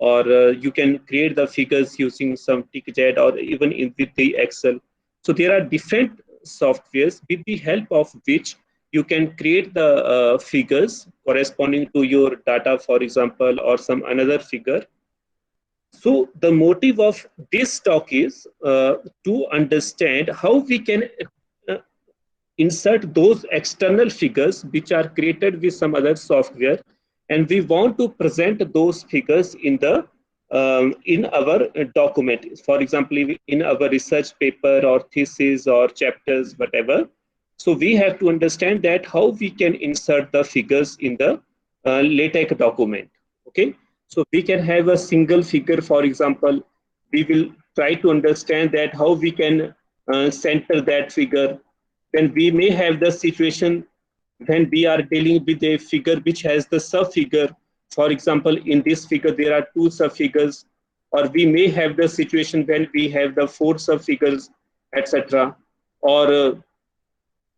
or you can create the figures using some TickJet or even with the Excel. So there are different softwares with the help of which you can create the figures corresponding to your data, for example, or some another figure. So the motive of this talk is to understand how we can uh, insert those external figures which are created with some other software, and we want to present those figures in our document, for example in our research paper or thesis or chapters, whatever. So we have to understand that how we can insert the figures in the LaTeX document. Okay, so we can have a single figure, for example. We will try to understand that how we can center that figure. Then we may have the situation when we are dealing with a figure which has the sub figure. For example, in this figure there are two sub figures, or we may have the situation when we have the four sub figures, etc. Or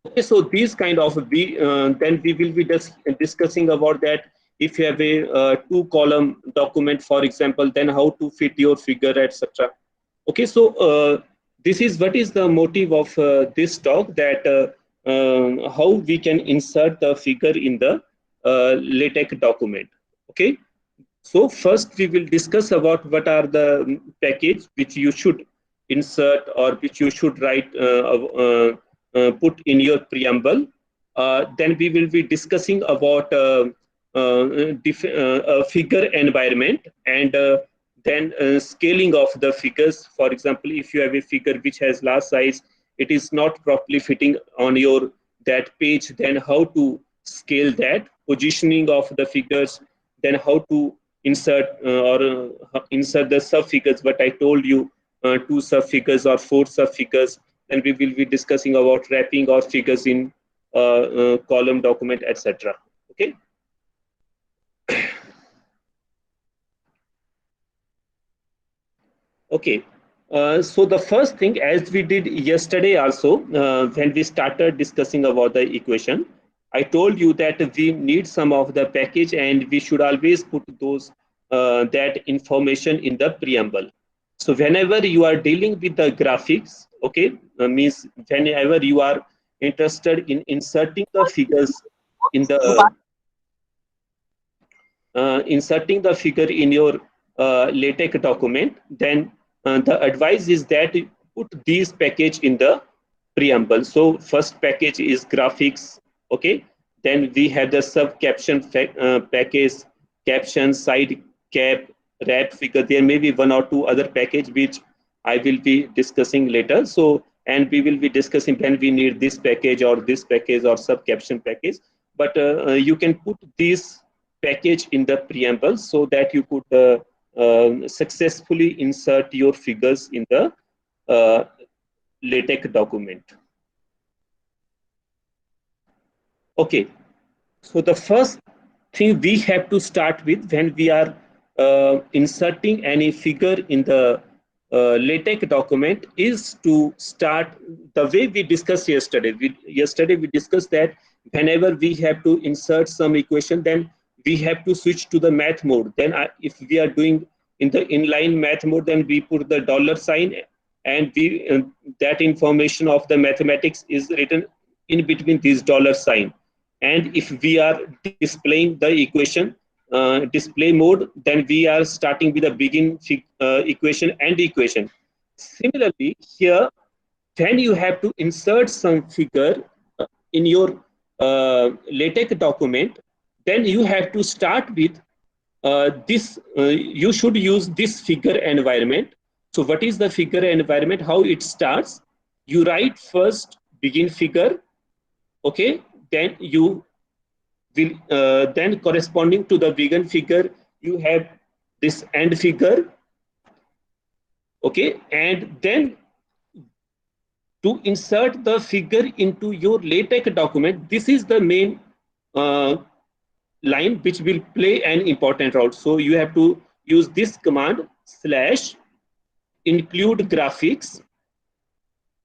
okay, so these kind of then we will be discussing about that. If you have a two-column document, for example, then how to fit your figure, etc. Okay, so this is what is the motive of this talk, that how we can insert the figure in the LaTeX document. Okay, so first we will discuss about what are the package which you should insert or which you should write put in your preamble. Then we will be discussing about figure environment, and then scaling of the figures. For example, if you have a figure which has large size, it is not properly fitting on your that page, then how to scale that, positioning of the figures, then how to insert or insert the sub figures, what I told you, two sub figures or four sub figures. Then we will be discussing about wrapping of figures in column document, etc. Okay. Okay. So the first thing, as we did yesterday also, when we started discussing about the equation, I told you that we need some of the package, and we should always put those that information in the preamble. So whenever you are dealing with the graphics, okay, means whenever you are interested in inserting the figures in the inserting the figure in your LaTeX document, then the advice is that you put these package in the preamble. So first package is graphics, okay. Then we have the sub caption package, caption, side cap, wrap figure. There may be one or two other package which I will be discussing later. So, and we will be discussing when we need this package or sub caption package. But you can put these package in the preamble so that you could successfully insert your figures in the uh, LaTeX document. Okay, so the first thing we have to start with when we are inserting any figure in the LaTeX document is to start the way we discussed yesterday. Yesterday we discussed that whenever we have to insert some equation, then we have to switch to the math mode. Then if we are doing in the inline math mode, then we put the dollar sign, and we that information of the mathematics is written in between these dollar sign. And if we are displaying the equation display mode, then we are starting with a begin equation and equation. Similarly here, when you have to insert some figure in your LaTeX document, then you have to start with this you should use this figure environment. So what is the figure environment, how it starts? You write first begin figure, okay. Then you will then corresponding to the begin figure you have this end figure, okay. And then to insert the figure into your LaTeX document, this is the main uh, line which will play an important role. So you have to use this command slash include graphics,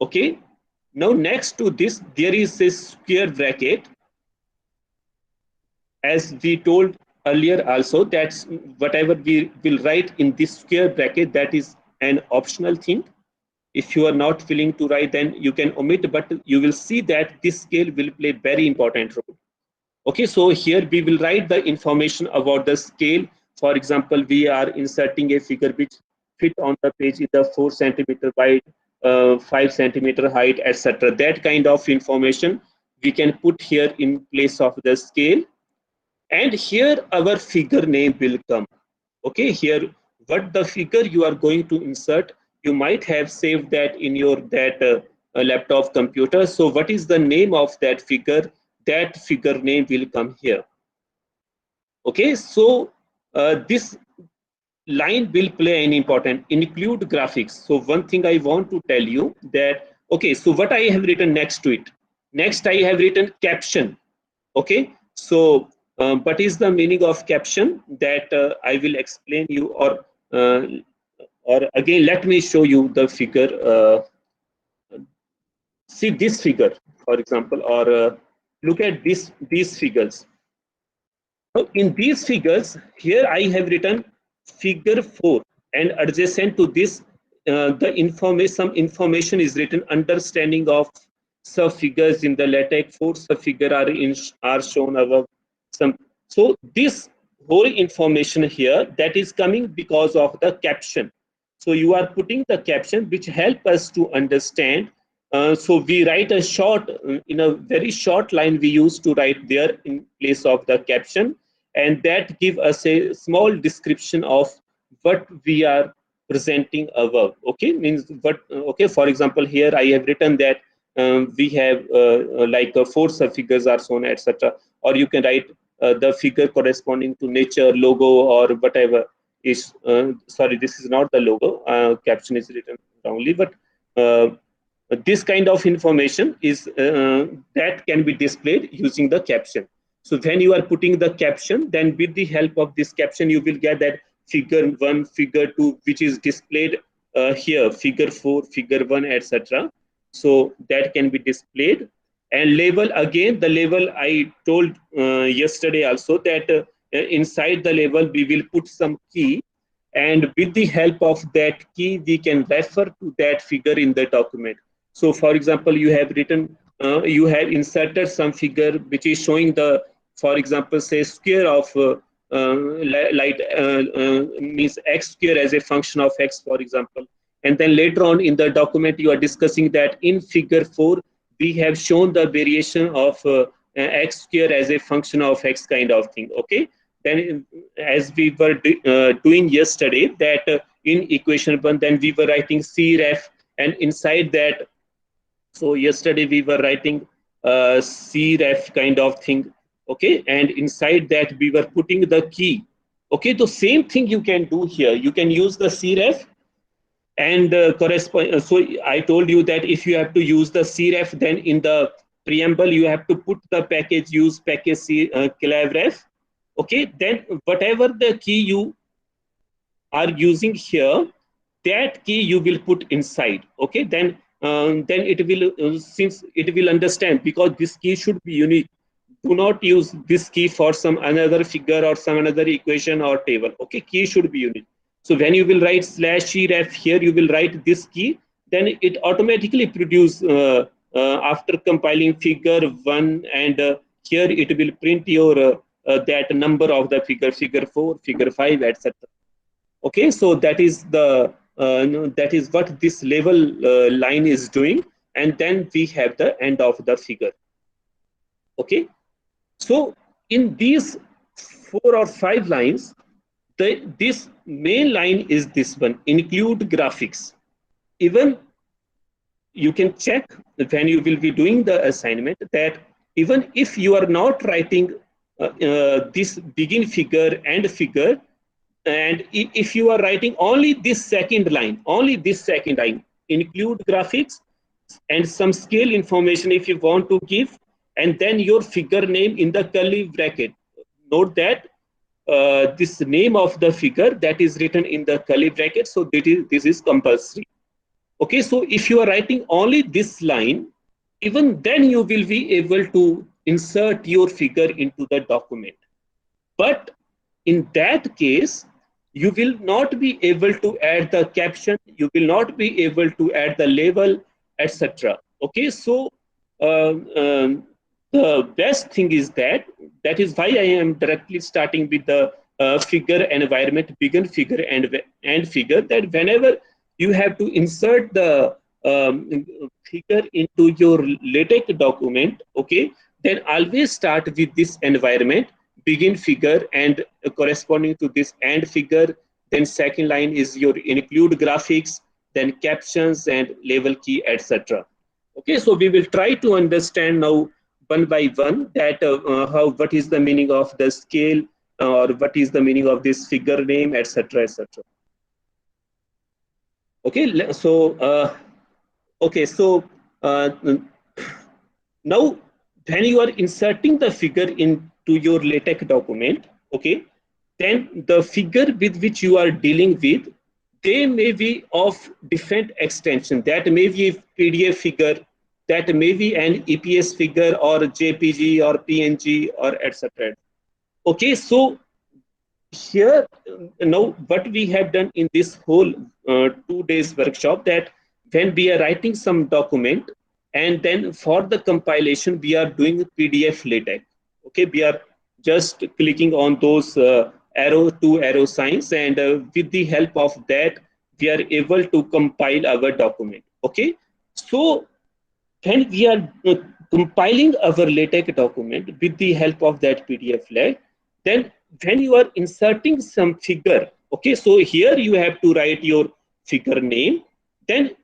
okay. Now next to this there is a square bracket. As we told earlier also, that's whatever we will write in this square bracket, that is an optional thing. If you are not willing to write, then you can omit, but you will see that this scale will play very important role. Okay, so here we will write the information about the scale. For example, we are inserting a figure which fit on the page in the 4 centimeter wide, 5 centimeter height, etc. That kind of information we can put here in place of the scale. And here our figure name will come. Okay, here what the figure you are going to insert, you might have saved that in your that laptop computer. So what is the name of that figure? That figure name will come here. Okay, so this line will play an important include graphics. So one thing I want to tell you that, okay, so what I have written next to it, next I have written caption. Okay, so what is the meaning of caption? That I will explain you, uh, or again let me show you the figure. See this figure, for example, or look at these figures. So in these figures, here I have written figure 4, and adjacent to this, the information, some information is written, understanding of sub figures in the LaTeX 4 sub figure are shown above. Some, so this whole information here, that is coming because of the caption. So you are putting the caption which help us to understand. So we write a short, in a very short line we used to write there in place of the caption, and that give us a small description of what we are presenting above. Okay, means what, okay, for example, here I have written that we have like 4 subfigures are shown, etc. Or you can write the figure corresponding to nature, logo, or whatever is, sorry, this is not the logo, caption is written wrongly, but this kind of information is that can be displayed using the caption. So when you are putting the caption, then with the help of this caption, you will get that figure 1, figure 2, which is displayed here, figure 4, figure 1, etc. So that can be displayed. And label, again, the label I told yesterday also, that inside the label we will put some key, and with the help of that key we can refer to that figure in the document. So for example, you have written, you have inserted some figure which is showing the, for example, say square of light, means x square as a function of x, for example. And then later on in the document you are discussing that in figure 4 we have shown the variation of x square as a function of x kind of thing. Okay, then as we were doing yesterday, that in equation 1, then we were writing cref, and inside that, so yesterday we were writing cref kind of thing. Okay, and inside that we were putting the key. Okay, the same thing you can do here. You can use the cref and correspond. So I told you that if you have to use the cref, then in the preamble you have to put the package, use package clevref. Okay, then whatever the key you are using here, that key you will put inside. Okay, then it will, since it will understand, because this key should be unique. Do not use this key for some another figure or some another equation or table. Okay, key should be unique. So when you will write /cref here, you will write this key, then it automatically produce after compiling figure 1, and here it will print your that number of the figure, figure 4, figure 5, etc. Okay, so that is the that is what this label line is doing, and then we have the end of the figure. Okay, so in these 4 or 5 lines, this main line is this one, include graphics. Even you can check when you will be doing the assignment that even if you are not writing this begin figure, end figure, and if you are writing only this second line, include graphics and some scale information if you want to give, and then your figure name in the curly bracket. Note that this name of the figure, that is written in the curly bracket, so this is compulsory. Okay, so if you are writing only this line, even then you will be able to insert your figure into the document. But in that case, you will not be able to add the caption, you will not be able to add the label, etc. Okay, so the best thing is that is why I am directly starting with the figure environment, begin figure and figure, that whenever you have to insert the figure into your LaTeX document, okay, then always start with this environment, begin figure, and corresponding to this end figure. Then second line is your include graphics, then captions and label key, etc. Okay, so we will try to understand now one by one that how what is the meaning of the scale, or what is the meaning of this figure name, etc., etc. Okay, so now when you are inserting the figure into your LaTeX document, okay, then the figure with which you are dealing with, they may be of different extension. That may be a PDF figure, that may be an EPS figure, or JPG, or PNG, or etc. Okay, so here now what we have done in this whole 2 days workshop, that when we are writing some document, and then for the compilation we are doing PDF LaTeX. Okay, we are just clicking on those arrow to arrow signs, and with the help of that we are able to compile our document. Okay, so when we are compiling our LaTeX document with the help of that PDF flag, then when you are inserting some figure, okay, so here you have to write your figure name. Then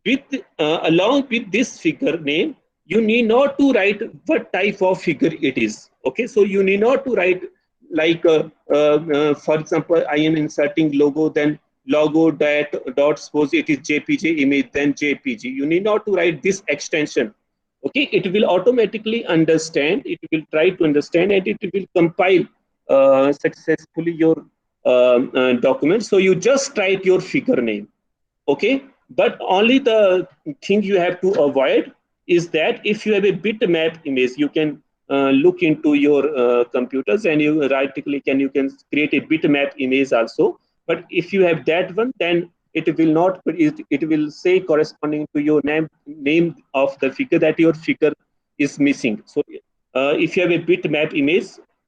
with along with this figure name, you need not to write what type of figure it is. Okay, so you need not to write like for example, I am inserting logo, then logo dot suppose it is JPG image, then JPG. You need not to write this extension. Okay, it will automatically understand, it will try to understand, and it will compile successfully your document. So you just write your figure name. Okay, but only the thing you have to avoid is that if you have a bitmap image, you can look into your computers, and you right click and you can create a bitmap image also. But if you have that one, then it will not, it will say corresponding to your name of the figure, that your figure is missing. So if you have a bitmap image,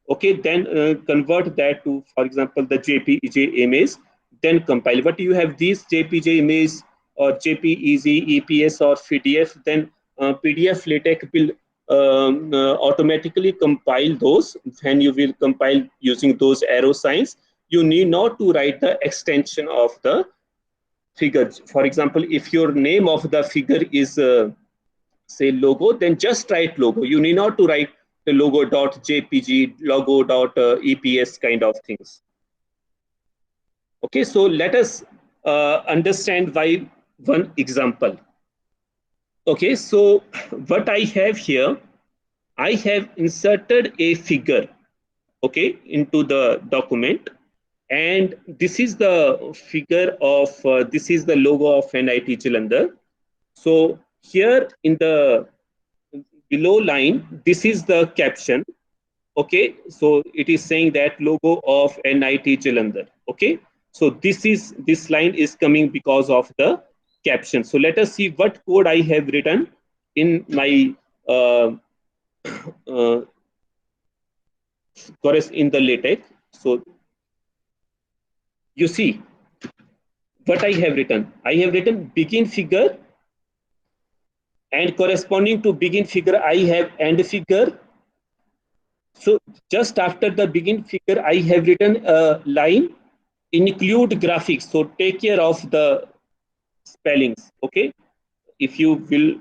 okay, then convert that to, for example, the JPG image, then compile. But you have these JPG image or JPEG, EPS, or PDF, then PDF LaTeX will automatically compile those. When you will compile using those arrow signs, you need not to write the extension of the figures. For example, if your name of the figure is say logo, then just write logo. You need not to write the logo.jpg, logo.eps kind of things. Okay, so let us understand by one example. Okay, so what I have here, I have inserted a figure, okay, into the document, and this is the figure of this is the logo of NIT Jalandhar. So here in the below line, this is the caption. Okay, so it is saying that logo of NIT Jalandhar. Okay, so this line is coming because of the caption. So let us see what code I have written in my uh, in the LaTeX. So you see what I have written. I have written begin figure, and corresponding to begin figure I have end figure. So just after the begin figure, I have written a line, include graphics. So take care of the spellings. Okay, if you will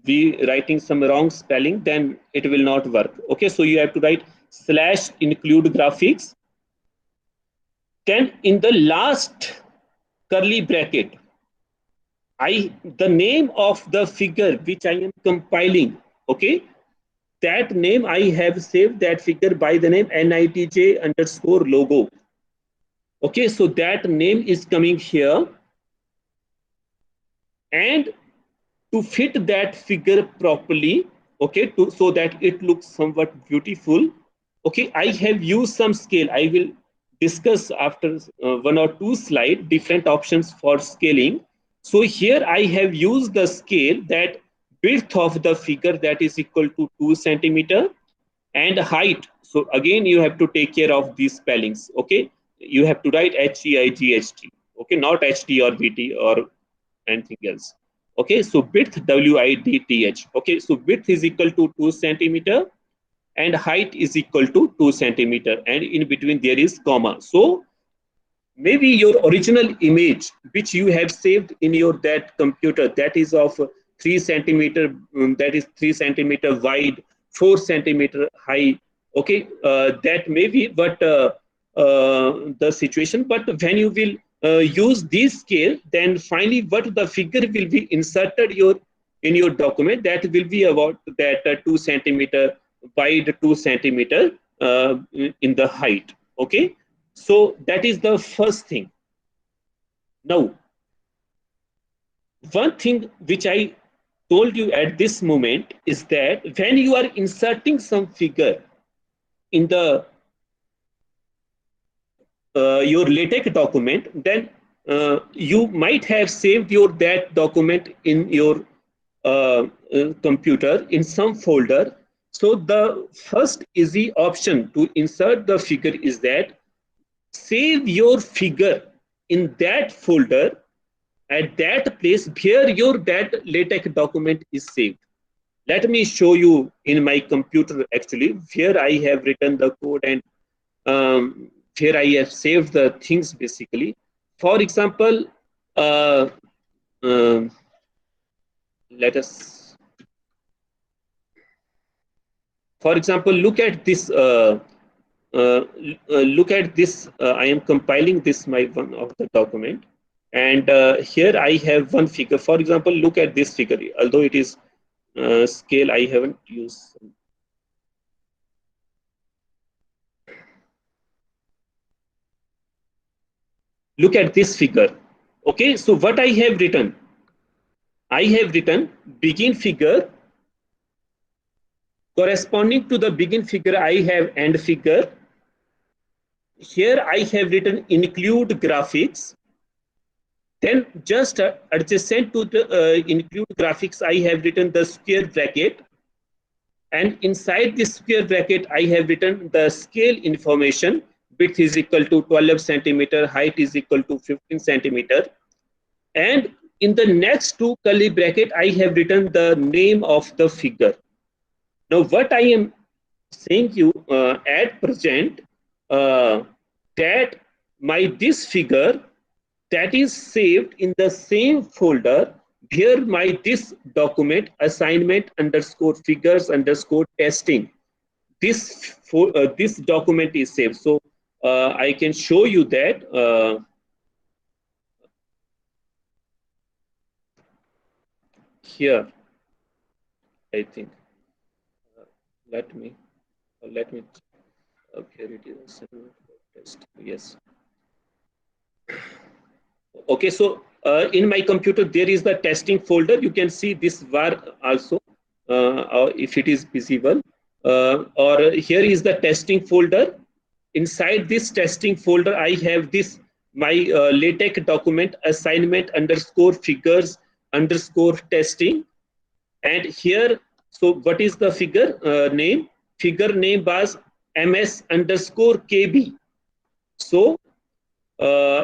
be writing some wrong spelling, then it will not work. Okay, so you have to write slash include graphics. Then in the last curly bracket, the name of the figure which I am compiling. Okay, that name I have saved that figure by the name NITJ underscore logo. Okay, so that name is coming here, and to fit that figure properly, okay, so that it looks somewhat beautiful, Okay, I have used some scale. I will discuss after one or two slides different options for scaling. So here I have used the scale that width of the figure that is equal to 2 centimeter, and height. So again, you have to take care of these spellings. Okay, you have to write HEIGHT. Okay, not HD or BT or anything else. Okay, so width WIDTH. Okay, so width is equal to 2 centimeter and height is equal to 2 centimeter, and in between there is comma. So maybe your original image which you have saved in your that computer, that is of 3 centimeter, that is 3 centimeter wide, 4 centimeter high. Okay, that may be but the situation, but when you will use this scale, then finally what the figure will be inserted your in your document, that will be about that 2 centimeter wide, 2 centimeter in the height. Okay, so that is the first thing. Now, one thing which I told you at this moment is that when you are inserting some figure in the your LaTeX document, then you might have saved your that document in your computer in some folder. So the first easy option to insert the figure is that save your figure in that folder at that place where your that LaTeX document is saved. Let me show you in my computer actually where I have written the code and um, where I have saved the things basically. For example, uh, um let us, for example, look at this. Look at this. I am compiling this my one of the document, and here I have one figure. For example, look at this figure. Although it is scale, I haven't used. Look at this figure. Okay, so what I have written begin figure. Corresponding to the begin figure, I have end figure. Here I have written include graphics. Then just adjacent to the include graphics, I have written the square bracket. And inside this square bracket, I have written the scale information. Width is equal to 12 centimeter, height is equal to 15 centimeter. And in the next two curly bracket, I have written the name of the figure. Now, what I am saying you at present, uh, that my this figure that is saved in the same folder where my this document assignment underscore figures underscore testing, this document is saved. So I can show you that here. I think let me let me here it is test. Yes. Okay, so in my computer there is the testing folder. You can see this var also if it is visible, or here is the testing folder. Inside this testing folder I have this my LaTeX document assignment underscore figures underscore testing. And here, so what is the figure name? Figure name was ms underscore kb. So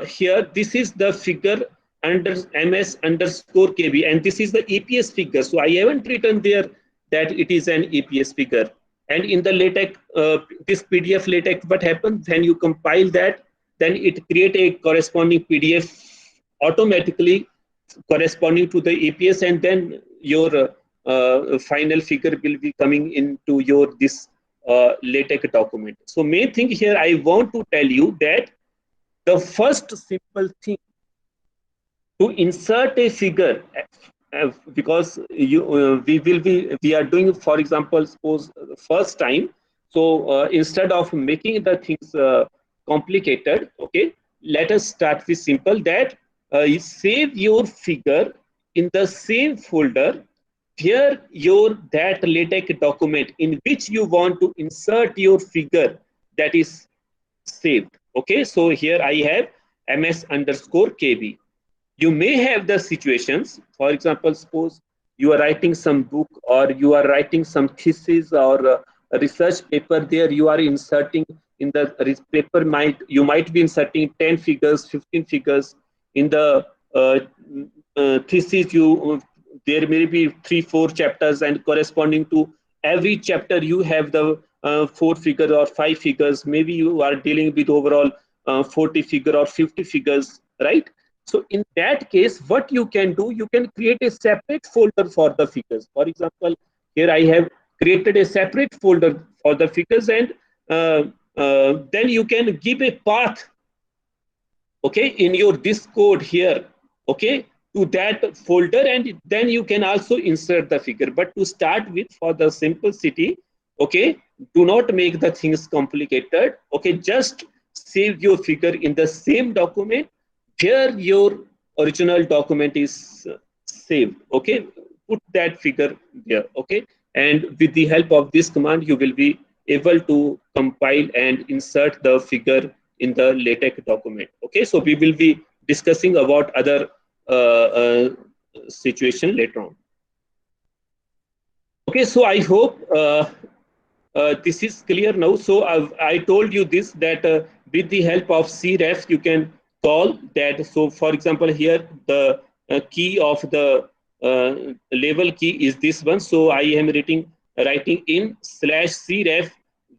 here this is the figure under ms underscore kb, and this is the EPS figure. So I haven't written there that it is an EPS figure. And in the LaTeX, this PDF LaTeX, what happens when you compile that, then it create a corresponding PDF automatically corresponding to the EPS, and then your final figure will be coming into your this LaTeX document. So main thing here I want to tell you that the first simple thing to insert a figure, because we are doing, for example, suppose first time. So instead of making the things complicated, okay, let us start with simple, that you save your figure in the same folder here your that LaTeX document in which you want to insert your figure, that is saved. Okay, so here I have ms underscore kb. You may have the situations, for example, suppose you are writing some book or you are writing some thesis or a research paper. There you are inserting in the paper, you might be inserting 10 figures, 15 figures. In the uh, thesis, you there may be 3 4 chapters, and corresponding to every chapter you have the 4 figures or 5 figures. Maybe you are dealing with overall 40 figure or 50 figures, right? So in that case, what you can do, you can create a separate folder for the figures. For example, here I have created a separate folder for the figures, and then you can give a path, okay, in your this code here, okay, to that folder, and then you can also insert the figure. But to start with, for the simplicity, okay, do not make the things complicated. Okay, just save your figure in the same document where your original document is saved. Okay, put that figure there. Okay, and with the help of this command, you will be able to compile and insert the figure in the LaTeX document. Okay, so we will be discussing about other situation later on. Okay, so I hope this is clear now. So I told you this, that with the help of cref you can call that. So for example, here the key of the label key is this one. So I am writing in slash cref.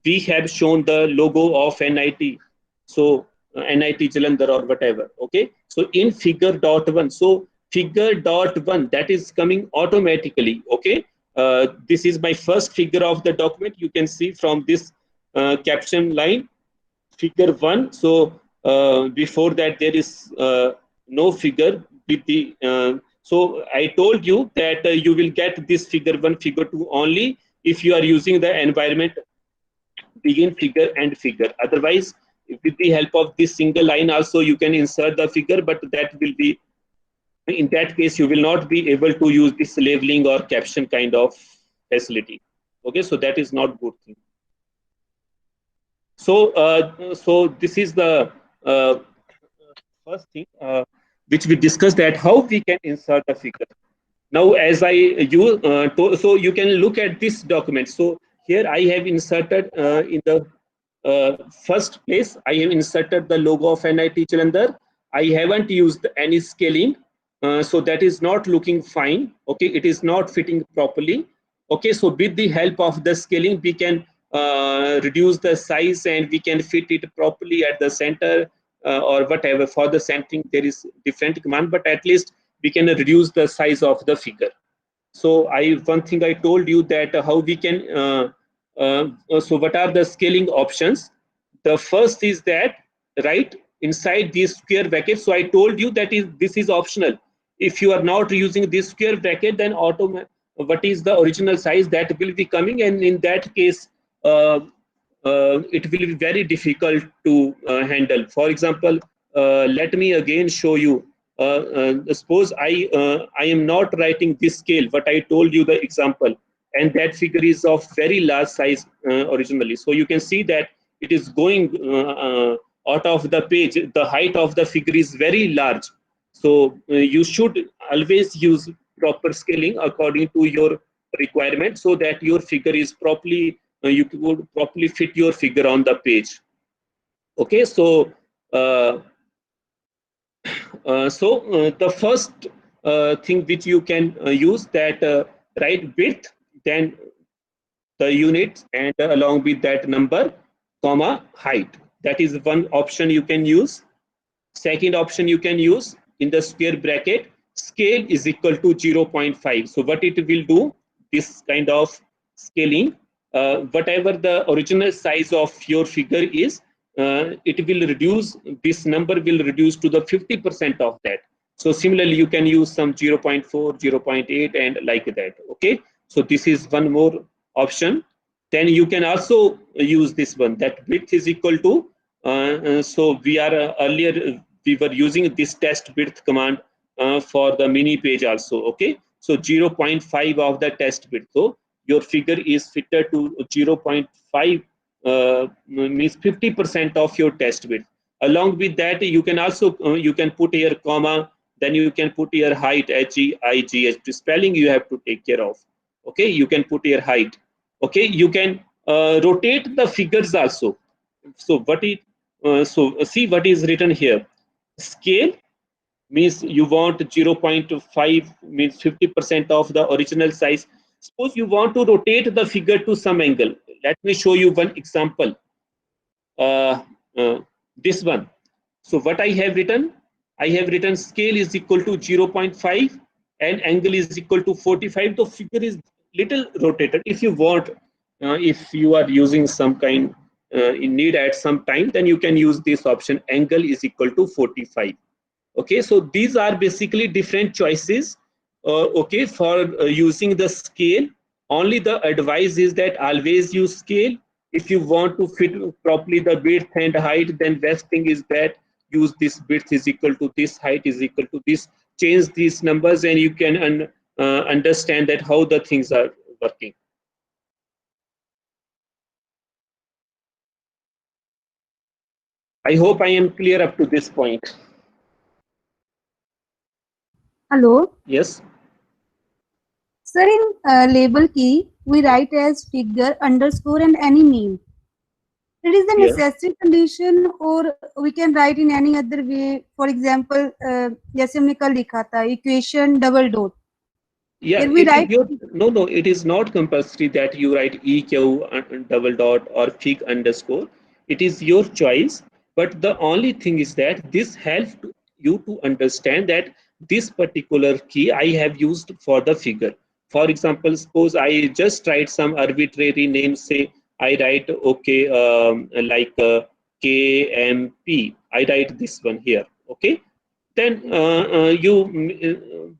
We have shown the logo of NIT. So NIT Jalandhar or whatever. Okay. So in figure.1. So figure.1, that is coming automatically. Okay. This is my first figure of the document. You can see from this caption line, figure 1. So before that, there is no figure with the. So I told you that you will get this figure 1, figure 2 only if you are using the environment begin figure and figure. Otherwise, with the help of this single line also, you can insert the figure, but that will be, in that case, you will not be able to use this labeling or caption kind of facility. Okay, so that is not good thing. So this is the uh, first thing which we discussed, that how we can insert a figure. Now, as I you so you can look at this document. So here I have inserted in the first place, I have inserted the logo of NIT Jalandhar. I haven't used any scaling, so that is not looking fine. Okay, it is not fitting properly. Okay, so with the help of the scaling, we can reduce the size and we can fit it properly at the center or whatever. For the centering, there is different command, but at least we can reduce the size of the figure. So one thing I told you, that how we can so what are the scaling options. The first is that, right, inside these square brackets. So I told you that this is optional. If you are not using this square bracket, then what is the original size that will be coming, and in that case it will be very difficult to handle. For example, let me again show you. Suppose I am not writing this scale, but I told you the example, and that figure is of very large size originally. So you can see that it is going out of the page. The height of the figure is very large. So you should always use proper scaling according to your requirement, so that your figure is properly you could properly fit your figure on the page. Okay, so uh, the first thing which you can use, that write width, then the units, and along with that number, comma, height. That is one option you can use. Second option you can use, in the square bracket, scale is equal to 0.5. So what it will do, this kind of scaling, whatever the original size of your figure is, it will reduce, this number will reduce to the 50% of that. So similarly, you can use some 0.4, 0.8, and like that. Okay, so this is one more option. Then you can also use this one, that width is equal to so we are earlier we were using this test width command for the mini page also. Okay, So 0.5 of the test bit. So your figure is fitted to 0.5, means 50% of your test bit. Along with that, you can also you can put here comma, then you can put here height, HEIGH. Spelling you have to take care of. Okay, you can put here height. Okay, you can rotate the figures also. So see what is written here. Scale means you want 0.5, means 50% of the original size. Suppose you want to rotate the figure to some angle. Let me show you one example. uh, uh, this one. So what I have written, scale is equal to 0.5 and angle is equal to 45. The figure is little rotated. If you want, if you are using some kind in need at some time, then you can use this option, angle is equal to 45. Okay, so these are basically different choices. Okay, for using the scale. Only the advice is that always use scale. If you want to fit properly the width and height, then best thing is that use this width is equal to this, height is equal to this. Change these numbers and you can understand that how the things are working. I hope I am clear up to this point. Hello. Yes. Sir, in label key, we write as figure, underscore, and any name. It is the necessary condition, or we can write in any other way. For example, जैसे हमने कल लिखा था, equation double dot. Yeah, Here we it write. is your, no, it is not compulsory that you write EQ double dot or fig underscore. It is your choice. But the only thing is that this helps you to understand that this particular key I have used for the figure. For example, suppose I just write some arbitrary name, say I write, okay, like KMP. I write this one here, okay? Then you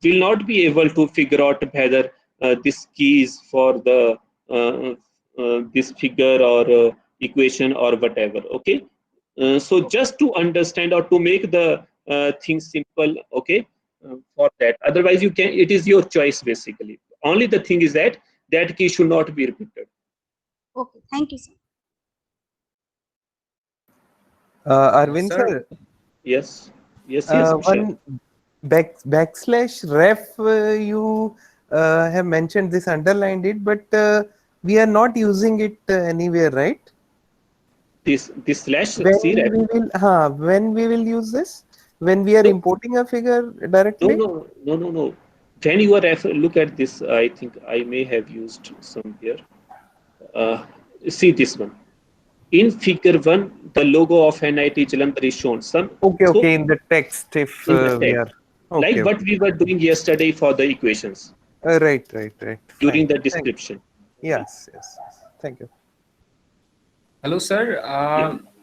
will not be able to figure out whether this key is for the this figure or equation or whatever. Okay, so just to understand or to make the things simple. Okay, for that. Otherwise, you can. It is your choice basically. Only the thing is that that key should not be repeated. Okay, thank you, sir. Arvind sir. Yes. One backslash ref, you have mentioned this, underlined it, but we are not using it anywhere, right? This slash when C ref. When we will use this? When we are importing a figure directly? No. When you are look at this, I think I may have used some here. See this one. In figure 1, the logo of NIT Jalandhar is shown. Okay, in the text, if in the we text, are. like what we were doing yesterday for the equations. Right. During Fine. the description. Yes. Thank you. Hello, sir.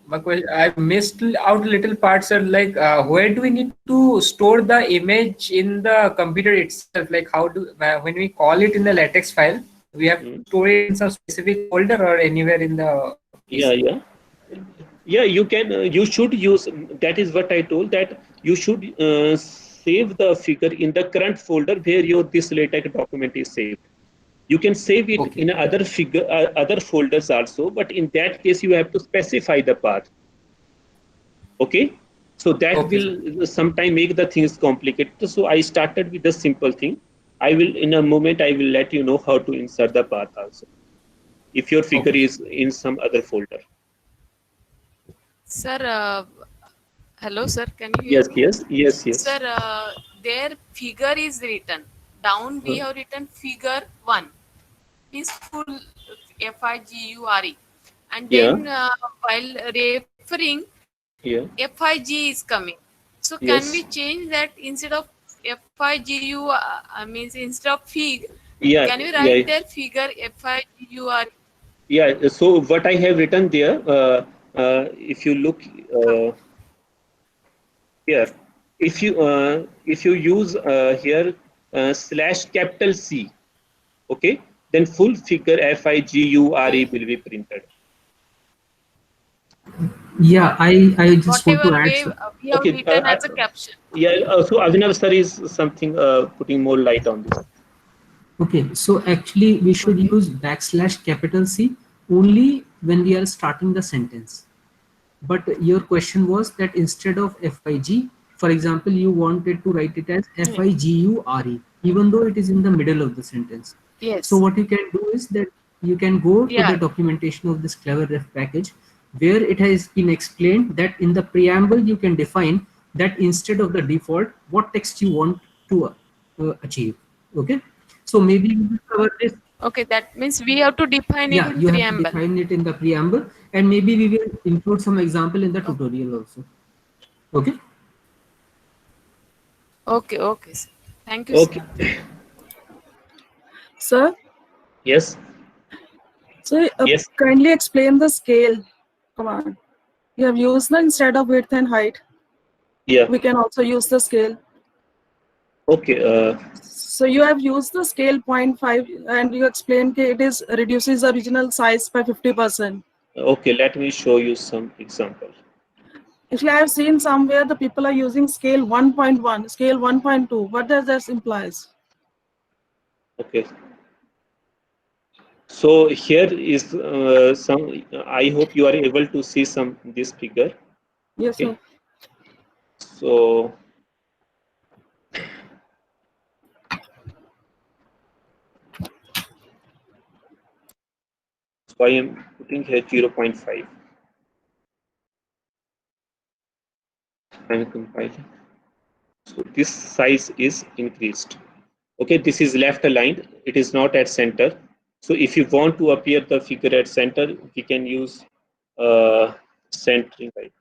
My question, I missed out little parts, sir. Like, where do we need to store the image in the computer itself? Like, how do when we call it in the LaTeX file, we have to store it in some specific folder or anywhere in the PC? Yeah. You can. You should use. That is what I told. That you should save the figure in the current folder where your this LaTeX document is saved. You can save it in other folders also, but in that case you have to specify the path. Okay, so that will sometime make the things complicated. So I started with the simple thing. I will, in a moment, I will let you know how to insert the path also, if your figure is in some other folder. Sir, hello, sir. Can you hear me? Yes. Sir, their figure is written down. We have written figure 1. Is full FIGURE, and then while referring, FIG is coming. So can we change that instead of FIGU? Means instead of fig, can we write their figure FIGURE? Yeah. So what I have written there, if you look here, if you use here /C, okay, then full figure FIGURE will be printed. Yeah, I just want to add. We have written as a caption. Yeah, so Avinav sir is something putting more light on this. Okay, so actually we should use \C only when we are starting the sentence. But your question was that instead of FIG, for example, you wanted to write it as FIGURE, even though it is in the middle of the sentence. Yes. So what you can do is that you can go to Yeah. the documentation of this Clever Ref package, where it has been explained that in the preamble you can define that instead of the default, what text you want to achieve. Okay, so maybe we will cover this. Okay, that means we have to define it Yeah, in you have to preamble. define it in the preamble, and maybe we will include some example in the tutorial also. Okay. Okay, okay. Sir. Thank you, Okay. sir. Sir, Yes. so Yes. kindly explain the scale command. You have used the instead of width and height. Yeah. We can also use the scale. Okay. So you have used the scale 0.5 and you explained that it is reduces the original size by 50%. Okay. Let me show you some example. Actually, I have seen somewhere the people are using scale 1.1, scale 1.2. What does this implies? Okay. So here is some. I hope you are able to see some this figure. Yes, Okay. sir. So I am putting here 0.5. I am compiling. So this size is increased. Okay, this is left aligned. It is not at center. So if you want to appear the figure at center, we can use centering. Right?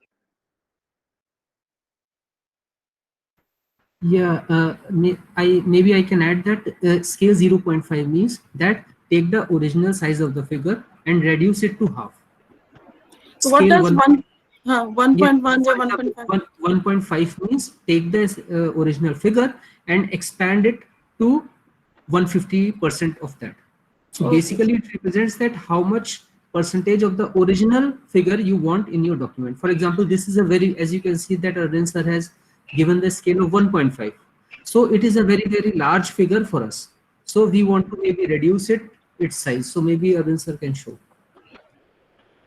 Yeah, maybe I can add that scale 0.5 means that take the original size of the figure and reduce it to half. So what Scale does 1.1 or 1.5? 1.5 means take the original figure and expand it to 150% of that. So Okay. basically it represents that how much percentage of the original figure you want in your document. For example, this is a very, as you can see that Arvind sir has given the scale of 1.5. So it is a very, very large figure for us. So we want to maybe reduce its size. So maybe Arvind sir can show.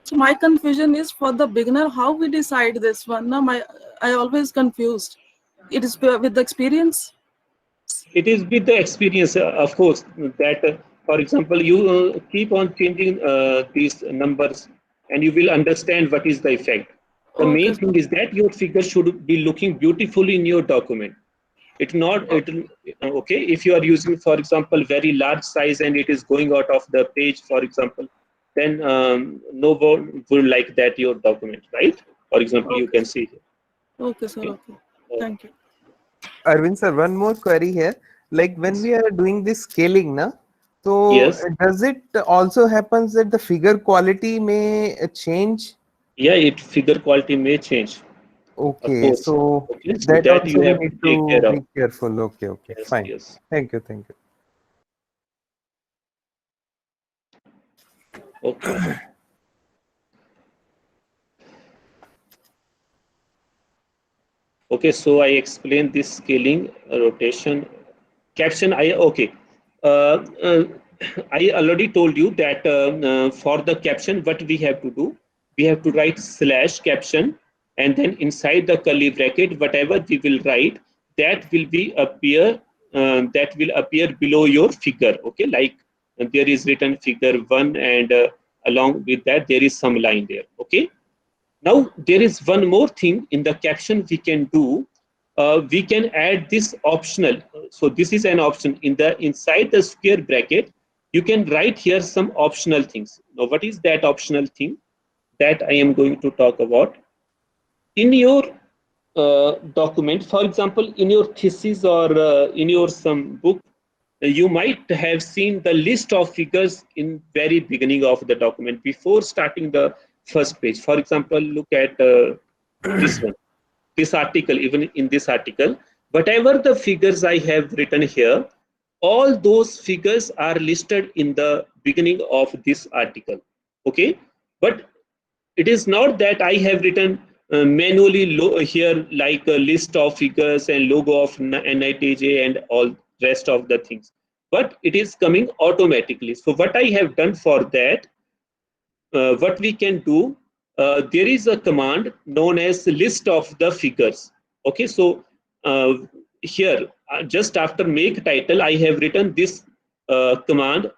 So my confusion is for the beginner, how we decide this one? Now I always confused. It is with the experience. It is with the experience, of course, that, for example, you keep on changing these numbers and you will understand what is the effect. The Okay. main thing is that your figure should be looking beautiful in your document. It not, it, okay, if you are using, for example, very large size and it is going out of the page, for example, then no one will like that your document, right? For example, Okay. you can see here. Okay, sir. Okay. Thank you. Arvind sir, one more query here. Like when we are doing this scaling, na, so Yes. does it also happens that the figure quality may change? Yeah, it figure quality may change. Okay, Course. so Okay, so that that you also we have need to take to care of. be careful. Okay, okay, Yes, fine. yes. Thank you, thank you. Okay. Okay, so I explained this scaling, rotation, caption. Okay. Uh, uh, I already told you that for the caption, what we have to do, we have to write slash caption, and then inside the curly bracket, whatever we will write, that will be appear. That will appear below your figure. Okay, like there is written figure 1, and along with that there is some line there. Okay. Now there is one more thing in the caption we can do. We can add this optional. So this is an option in the inside the square bracket. You can write here some optional things. Now what is that optional thing that I am going to talk about? In your document, for example, in your thesis or in your some book, you might have seen the list of figures in very beginning of the document before starting the first page. For example, look at this one, this article. Even in this article, whatever the figures I have written here, all those figures are listed in the beginning of this article. Okay, but it is not that I have written manually here like a list of figures and logo of NITJ and all rest of the things. but it is coming automatically. So what I have done for that, what we can do, there is a command known as list of the figures. Okay, so here just after make title, I have written this command,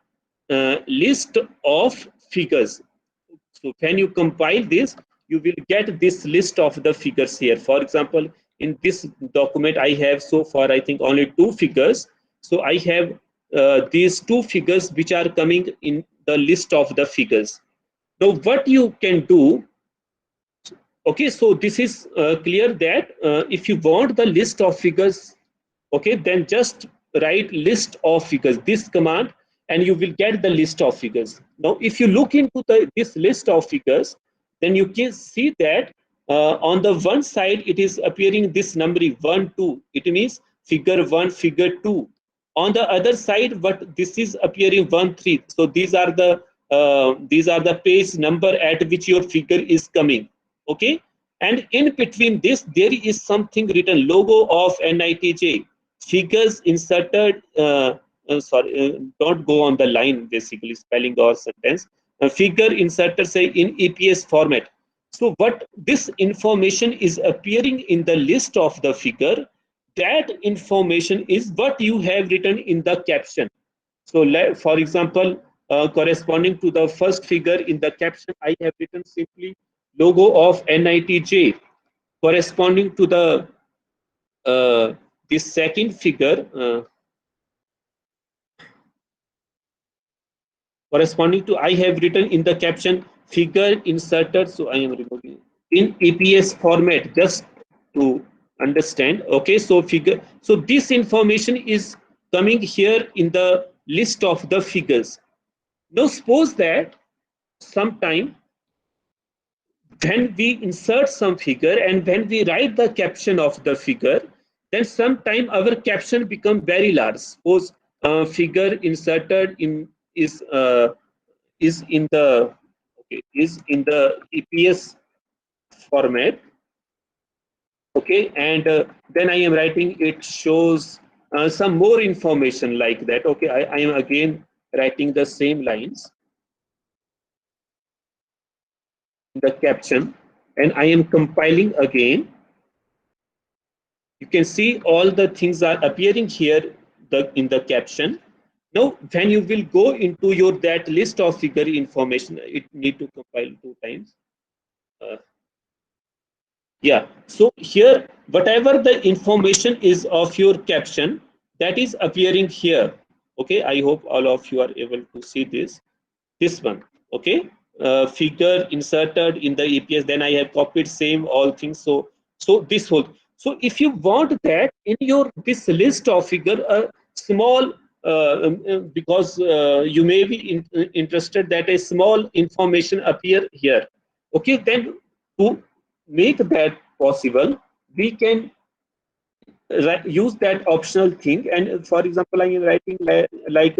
list of figures. So when you compile this, you will get this list of the figures here. For example, in this document, I have so far, I think, only 2 figures. So I have these 2 figures which are coming in the list of the figures. Now, what you can do, okay, so this is clear that if you want the list of figures, okay, then just write list of figures, this command, and you will get the list of figures. Now, if you look into this list of figures, then you can see that on the one side, it is appearing this number 1, 2. It means figure 1, figure 2. On the other side, what this is appearing 1, 3. So these are the page number at which your figure is coming. Okay, and in between this, there is something written, logo of NITJ, figures inserted. Don't go on the line, basically spelling or sentence. Figure inserted, say, in EPS format. So what this information is appearing in the list of the figure, that information is what you have written in the caption. So for example, corresponding to the first figure in the caption, I have written simply logo of NITJ. Corresponding to the this second figure, corresponding to, I have written in the caption figure inserted. So I am removing in EPS format just to understand. Okay, so figure. So this information is coming here in the list of the figures. Now suppose that sometime when we insert some figure and when we write the caption of the figure, then sometime our caption become very large. Suppose figure inserted in is in the EPS format. Okay, and then I am writing, it shows some more information like that. Okay, I am again writing the same lines in the caption, and I am compiling again. You can see all the things are appearing here in the caption. Now, when you will go into that list of figure information, it need to compile 2 times. Yeah, so here, whatever the information is of your caption, that is appearing here. Okay, I hope all of you are able to see this one. Okay, figure inserted in the EPS, then I have copied same all things. So this whole, so if you want that in your this list of figure, a small because you may be interested that a small information appear here. Okay, then to make that possible, we can use that optional thing. And for example, I am writing like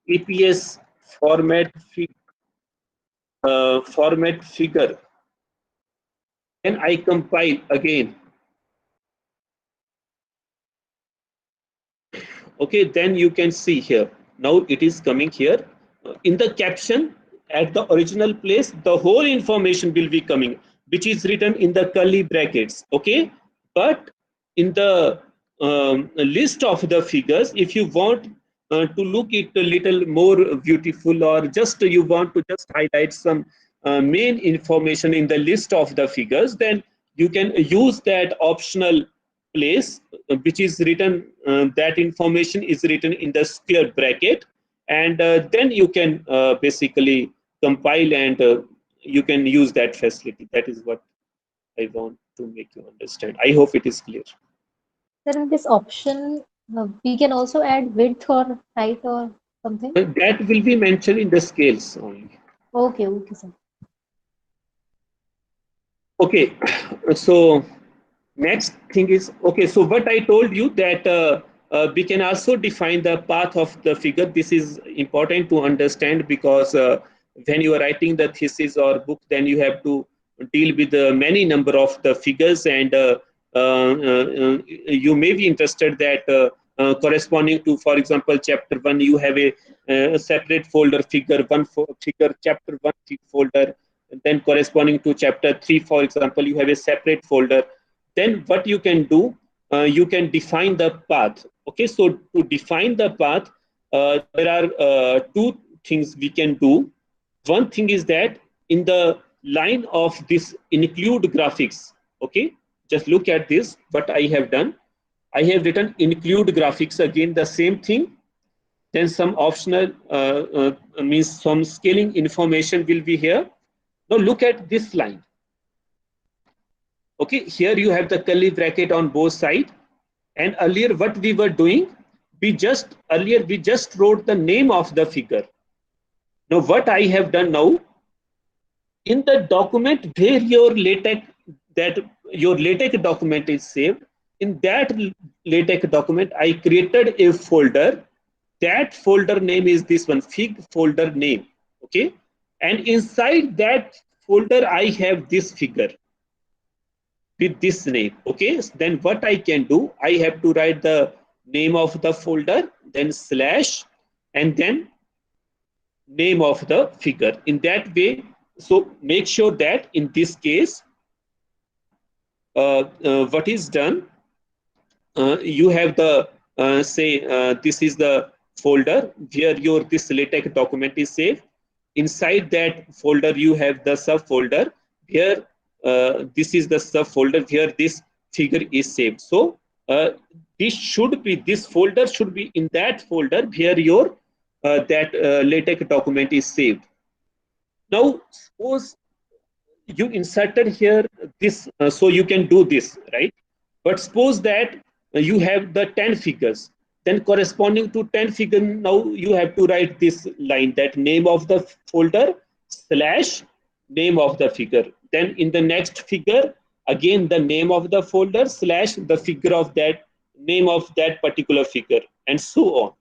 EPS format figure. Then I compile again. Okay, then you can see here. Now it is coming here in the caption. At the original place, the whole information will be coming, which is written in the curly brackets. Okay, but in the list of the figures, if you want to look it a little more beautiful, or just you want to just highlight some main information in the list of the figures, then you can use that optional place which is written, that information is written in the square bracket, and then you can basically compile, and you can use that facility. That is what I want to make you understand. I hope it is clear. Sir, in this option, we can also add width or height or something? That will be mentioned in the scales only. Okay, okay, sir. Okay, so next thing is, okay, so what I told you that we can also define the path of the figure. This is important to understand, because when you are writing the thesis or book, then you have to deal with many number of the figures, and you may be interested that corresponding to, for example, chapter 1, you have a separate folder, figure 1 figure, chapter 1 folder. And then corresponding to chapter 3, for example, you have a separate folder. Then what you can do, you can define the path. Okay, so to define the path, there are two things we can do. One thing is that in the line of this include graphics, okay, just look at this, what I have done. I have written include graphics, again the same thing. Then some optional means some scaling information will be here. Now look at this line. Okay, here you have the curly bracket on both sides. And earlier what we were doing, we just wrote the name of the figure. Now what I have done now, in the document where your LaTeX document is saved, in that LaTeX document I created a folder. That folder name is this one, fig folder name. Okay, and inside that folder I have this figure with this name. Okay, then what I can do, I have to write the name of the folder, then slash, and then name of the figure. In that way, so make sure that in this case, what is done, you have the this is the folder where your this LaTeX document is saved. Inside that folder you have the subfolder here. This is the subfolder where this figure is saved. So this folder should be in that folder where your LaTeX document is saved. Now suppose you inserted here this, so you can do this, right? But suppose that you have the 10 figures, then corresponding to 10 figure, now you have to write this line, that name of the folder slash name of the figure. Then in the next figure, again the name of the folder slash the figure of that name of that particular figure, and so on.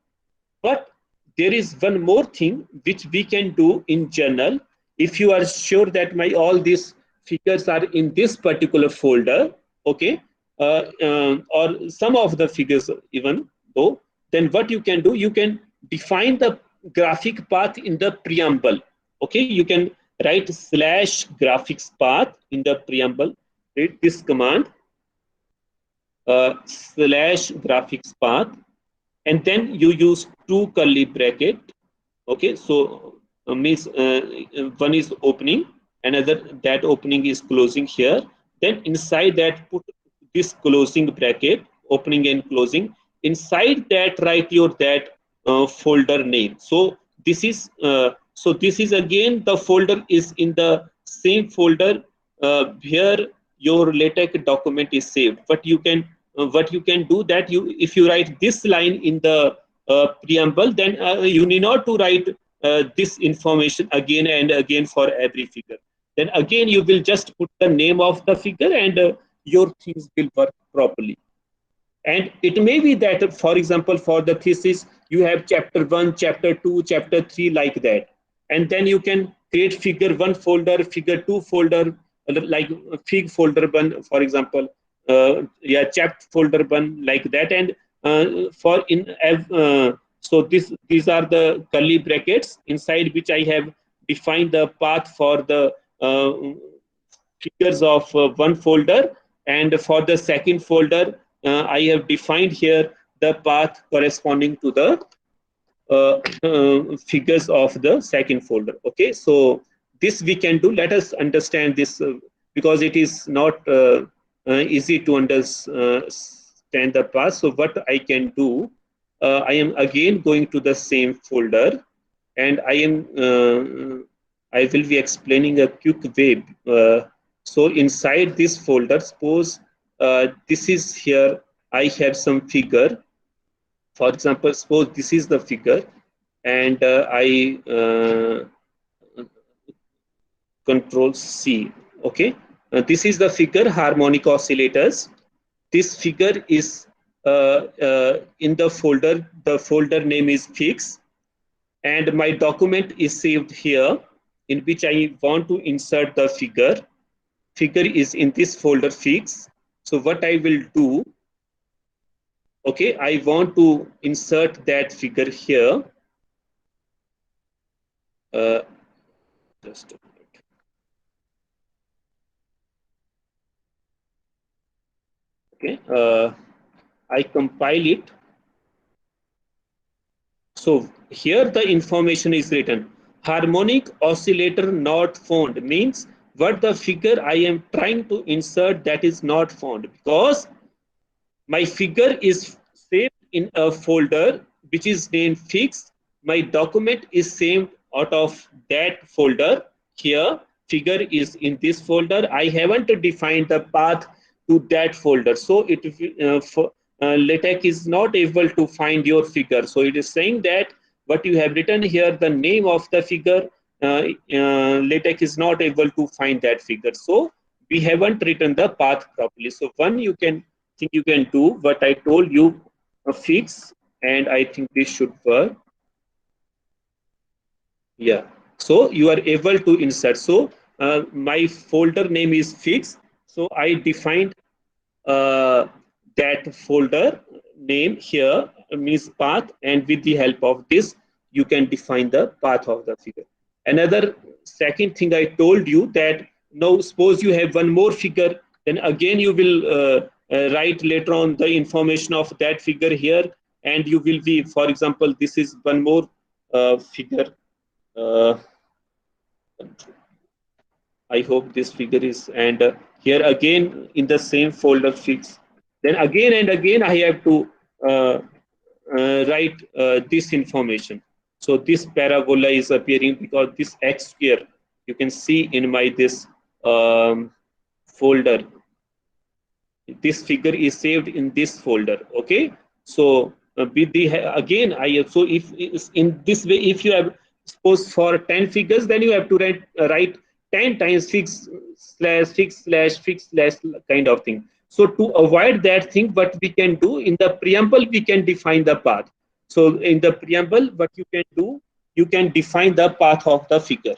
But there is one more thing which we can do in journal. If you are sure that all these figures are in this particular folder, okay, or some of the figures even though, then what you can do, you can define the graphic path in the preamble. Okay, you can write slash graphics path in the preamble. Read this command, slash graphics path, and then you use two curly bracket. Okay, so means one is opening, another that opening is closing here. Then inside that put this closing bracket, opening and closing. Inside that write your folder name. So this is again the folder is in the same folder where your LaTeX document is saved. But you can what you can do that if you write this line in the preamble, then you need not to write this information again and again for every figure. Then again you will just put the name of the figure and your things will work properly. And it may be that, for example, for the thesis you have chapter 1, chapter 2, chapter 3, like that, and then you can create figure 1 folder, figure 2 folder, like fig folder 1, for example, chapter folder 1, like that. And so these are the curly brackets inside which I have defined the path for the figures of one folder, and for the second folder I have defined here the path corresponding to the figures of the second folder. Okay, so this we can do. Let us understand this because it is not easy to understand the path. So what I can do, I am again going to the same folder, and I will be explaining a quick way. So inside this folder, suppose this is here, I have some figure. For example, suppose this is the figure, and I Control C. Okay, this is the figure, harmonic oscillators. This figure is in the folder. The folder name is fix, and my document is saved here, in which I want to insert the figure. Figure is in this folder fix. So what I will do, Okay, I want to insert that figure here. Just a minute. Okay, I compile it. So here the information is written. Harmonic oscillator not found means what the figure I am trying to insert that is not found, because my figure is saved in a folder which is named fix. My document is saved out of that folder. Here, figure is in this folder. I haven't defined the path to that folder. So LaTeX is not able to find your figure. So it is saying that what you have written here, the name of the figure, LaTeX is not able to find that figure. So we haven't written the path properly. So one you can think you can do what I told you, fix, and I think this should work. Yeah, so you are able to insert. So my folder name is fix. So I defined that folder name here, means path, and with the help of this you can define the path of the figure. Another second thing I told you that now suppose you have one more figure, then again you will write later on the information of that figure here, and you will be, for example, this is one more figure. I hope this figure is, and here again in the same folder fix. Then again and again I have to write this information. So this parabola is appearing because this x square you can see in my this folder. This figure is saved in this folder. Okay, so with the again I so if in this way, if you have suppose for 10 figures, then you have to write 10 times fix slash fix slash fix slash kind of thing. So to avoid that thing, what we can do in the preamble, we can define the path. So in the preamble, what you can do, you can define the path of the figure.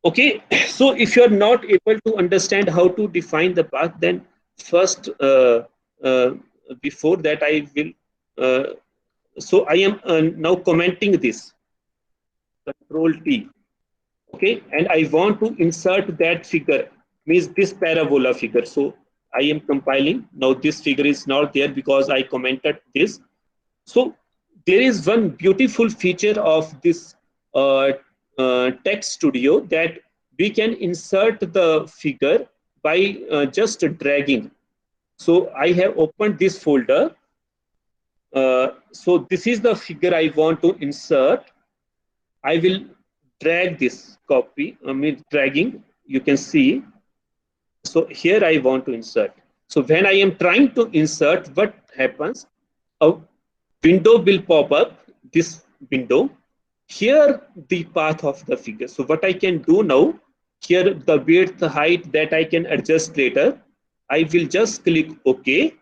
Okay, so if you are not able to understand how to define the path, then first before that I will so I am now commenting this, Control T. Okay, and I want to insert that figure, means this parabola figure. So I am compiling. Now this figure is not there because I commented this. So there is one beautiful feature of this Text Studio, that we can insert the figure by just dragging. So I have opened this folder. So this is the figure I want to insert. I will drag this copy, dragging, you can see. So here I want to insert. So when I am trying to insert, what happens? A window will pop up, this window. Here the path of the figure. So what I can do now, here the width, the height, that I can adjust later. I will just click OK,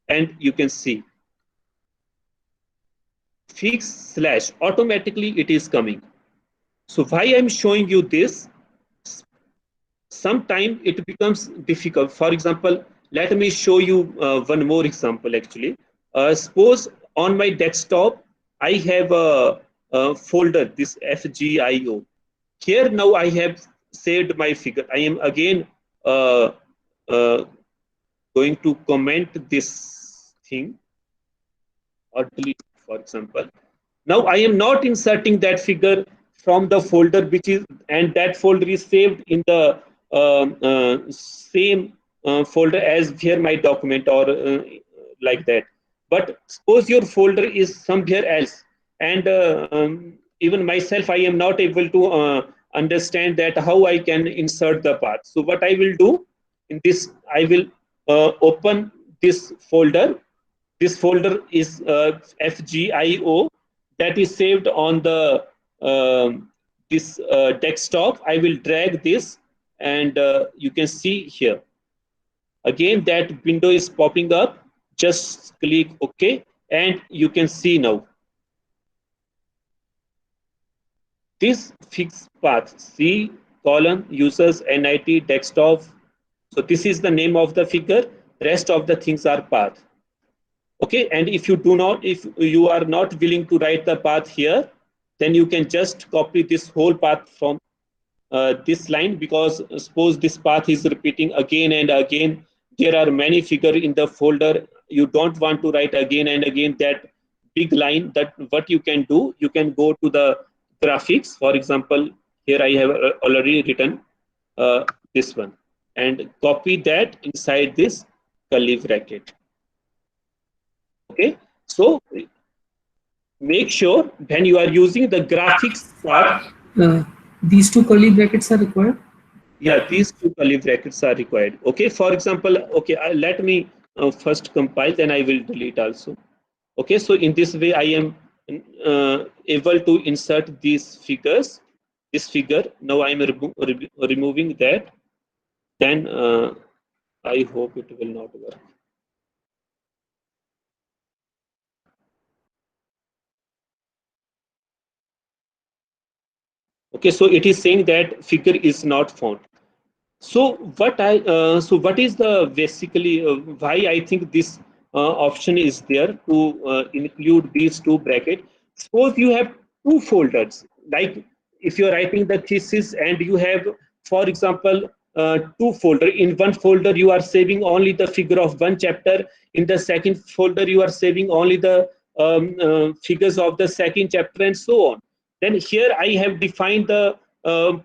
and you can see fix slash, automatically it is coming. So why I'm showing you this, sometime it becomes difficult. For example, let me show you one more example actually. Suppose on my desktop I have a folder, this FGIO. Here now I have saved my figure. I am again going to comment this thing or delete, for example. Now I am not inserting that figure from the folder which is, and that folder is saved in the same folder as here my document, or like that. But suppose your folder is somewhere else, and even myself I am not able to understand that how I can insert the path. So what I will do in this, I will open this folder. This folder is FGIO, that is saved on the this desktop. I will drag this, and you can see here. Again, that window is popping up. Just click OK, and you can see now. This fixed path, C colon users NIT desktop. So this is the name of the figure. Rest of the things are path. Okay, and if you are not willing to write the path here, then you can just copy this whole path from this line, because suppose this path is repeating again and again. There are many figures in the folder. You don't want to write again and again that big line. That what you can do, you can go to the graphics. For example, here I have already written this one, and copy that inside this curly bracket. Okay, so make sure when you are using the graphics part, These two curly brackets are required. yeah, these two curly brackets are required. Okay, for example, okay, let me first compile, then I will delete also. Okay, so in this way I am able to insert these figures, this figure. Now I am removing that. Then I hope it will not work. Okay, so it is saying that figure is not found. So what is the basically why I think this option is there to include these two brackets. Suppose you have two folders, like if you're writing the thesis and you have, for example, two folder. In one folder you are saving only the figure of one chapter. In the second folder you are saving only the figures of the second chapter, and so on. Then here I have defined the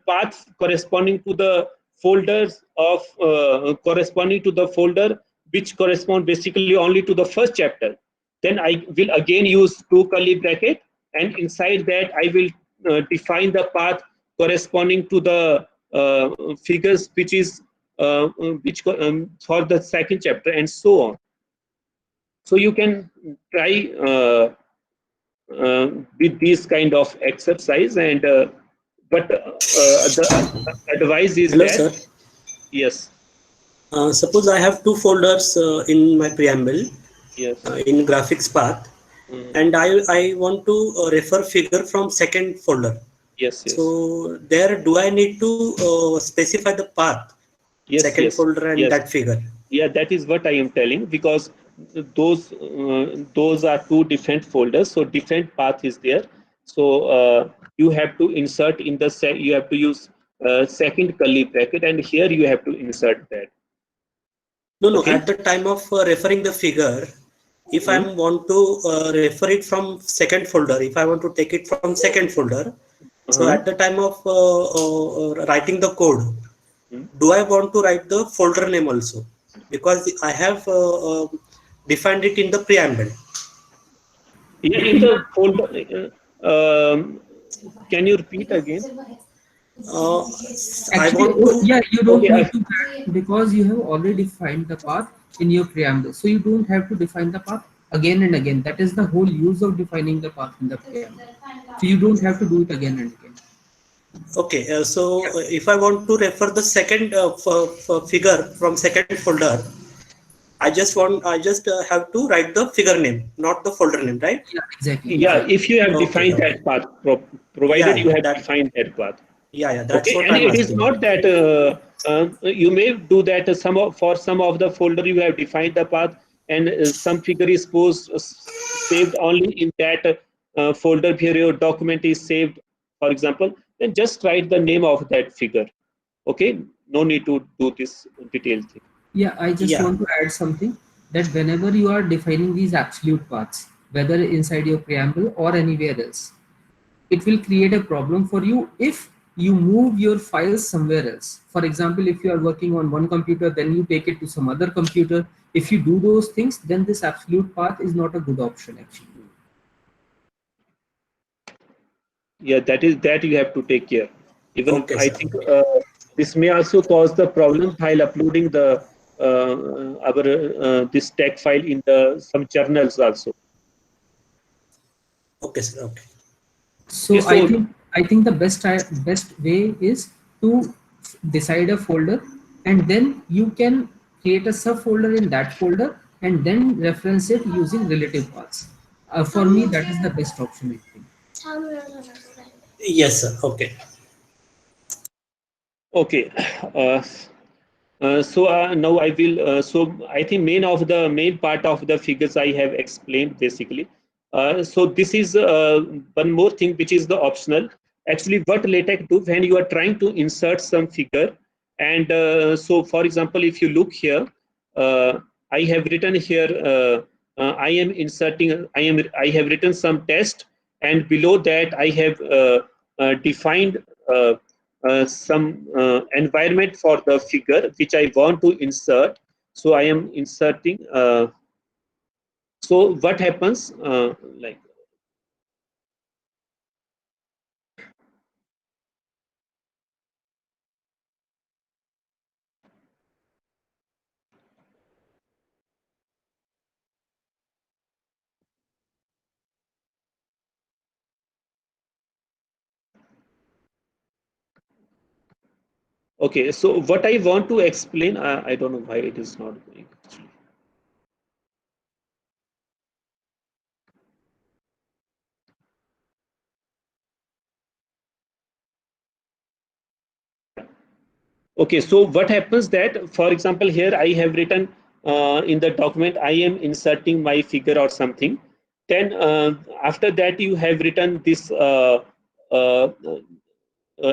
path corresponding to the folders of corresponding to the folder which correspond basically only to the first chapter. Then I will again use two curly bracket, and inside that I will define the path corresponding to the figures which is for the second chapter, and so on. So you can try with these kind of exercise, and but the advice is Hello, that sir. Yes. Suppose I have two folders in my preamble. Yes. In graphics path, and I want to refer figure from second folder. Yes, yes. So there, do I need to specify the path? Yes, second yes, folder and yes. that figure. Yeah, that is what I am telling, because those are two different folders, so different path is there. So you have to insert in the you have to use second curly bracket, and here you have to insert that. No, Okay. at the time of referring the figure, if I want to refer it from second folder, if I want to take it from second folder, so at the time of writing the code, do I want to write the folder name also? Because I have defined it in the preamble. Yeah, in the folder. Can you repeat again? Actually, yeah, you don't need to add, because you have already defined the path in your preamble, so you don't have to define the path again and again. That is the whole use of defining the path in the preamble. So you don't have to do it again and again. Okay, so if I want to refer the second figure from second folder, I just have to write the figure name, not the folder name, right? Yeah, exactly. Yeah, if you have defined that path, provided you have defined that path. Yeah, that's okay. what And I'm it asking. is not that you may do that for some of the folder you have defined the path, and some figure is saved only in that folder where your document is saved, for example. Then just write the name of that figure. Okay, no need to do this detailed thing. Yeah, I just want to add something, that whenever you are defining these absolute paths, whether inside your preamble or anywhere else, it will create a problem for you if you move your files somewhere else. For example, if you are working on one computer, then you take it to some other computer. If you do those things, then this absolute path is not a good option actually. Yeah, that you have to take care. Even I think this may also cause the problem while uploading the this text file in some journals also. Okay, sir. Okay. So, I think the best way is to decide a folder, and then you can create a subfolder in that folder and then reference it using relative paths. For me, that is the best option, I think. Yes, sir. Okay. Okay. Now I will. So I think main part of the figures I have explained basically. So this is one more thing which is the optional. Actually, what LaTeX do when you are trying to insert some figure, and so for example, if you look here, I have written here. I am inserting. I have written some text, and below that I have defined. Some environment for the figure which I want to insert. So I am inserting. So what happens? Like okay. So what I want to explain, I don't know why it is not going. Actually. Okay, so what happens that, for example, here I have written in the document, I am inserting my figure or something. Then after that, you have written this uh,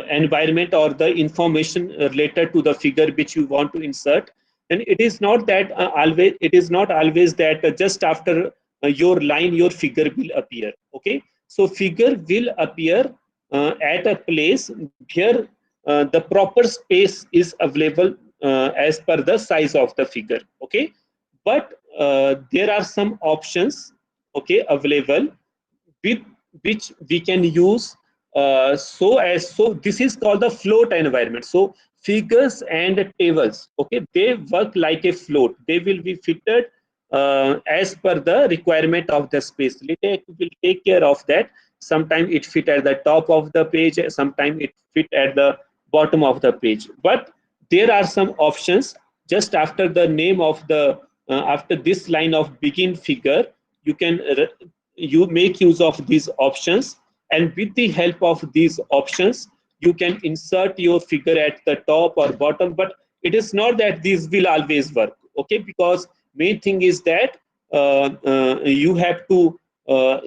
environment or the information related to the figure which you want to insert. And it is not that always. It is not always that just after your line, your figure will appear. Okay, so figure will appear at a place where the proper space is available as per the size of the figure. Okay, but there are some options, okay, available with which we can use. So this is called the float environment. So figures and tables, okay, they work like a float. They will be fitted as per the requirement of the space. LaTeX will take care of that. Sometimes it fit at the top of the page, sometimes it fit at the bottom of the page. But there are some options just after the name of the after this line of begin figure. You can you make use of these options, and with the help of these options you can insert your figure at the top or bottom. But it is not that these will always work, okay, because main thing is that you have to uh,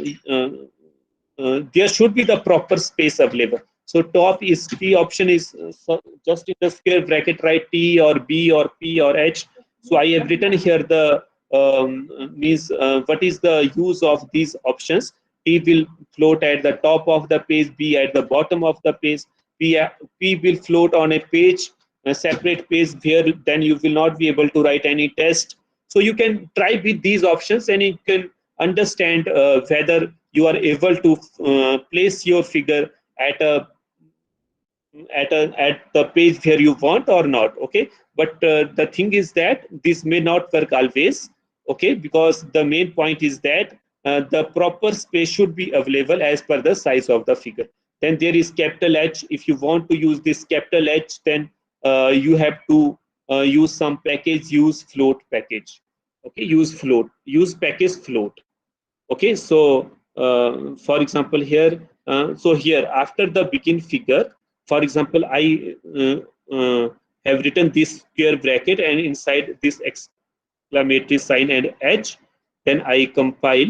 there should be the proper space available. So top is T option is just in the square bracket, right? T or B or P or H. So I have written here the means what is the use of these options. T will float at the top of the page, B at the bottom of the page. P will float on a page, a separate page where then you will not be able to write any text. So you can try with these options and you can understand whether you are able to place your figure at a at the page where you want or not. Okay, but the thing is that this may not work always. Okay, because the main point is that the proper space should be available as per the size of the figure. Then there is capital H. If you want to use this capital H, then you have to use some package, use float package. Okay, use package float. Okay, so for example here, so here after the begin figure, for example, I have written this square bracket and inside this exclamatory sign and H, then I compile,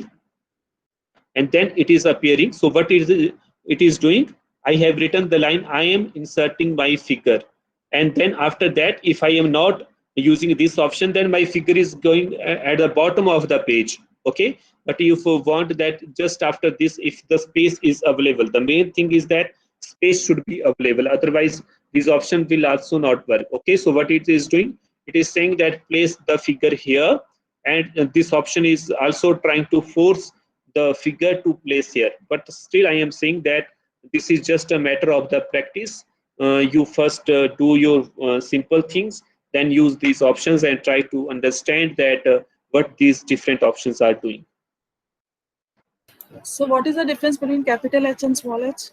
and then it is appearing. So what is it is doing? I have written the line, I am inserting my figure, and then after that, if I am not using this option, then my figure is going at the bottom of the page. Okay, but if you want that just after this, if the space is available, the main thing is that space should be available, otherwise this option will also not work. Okay, so what it is doing, it is saying that place the figure here, and this option is also trying to force the figure to place here. But still I am saying that this is just a matter of the practice. You first do your simple things, then use these options and try to understand that what these different options are doing. So what is the difference between capital H and small h?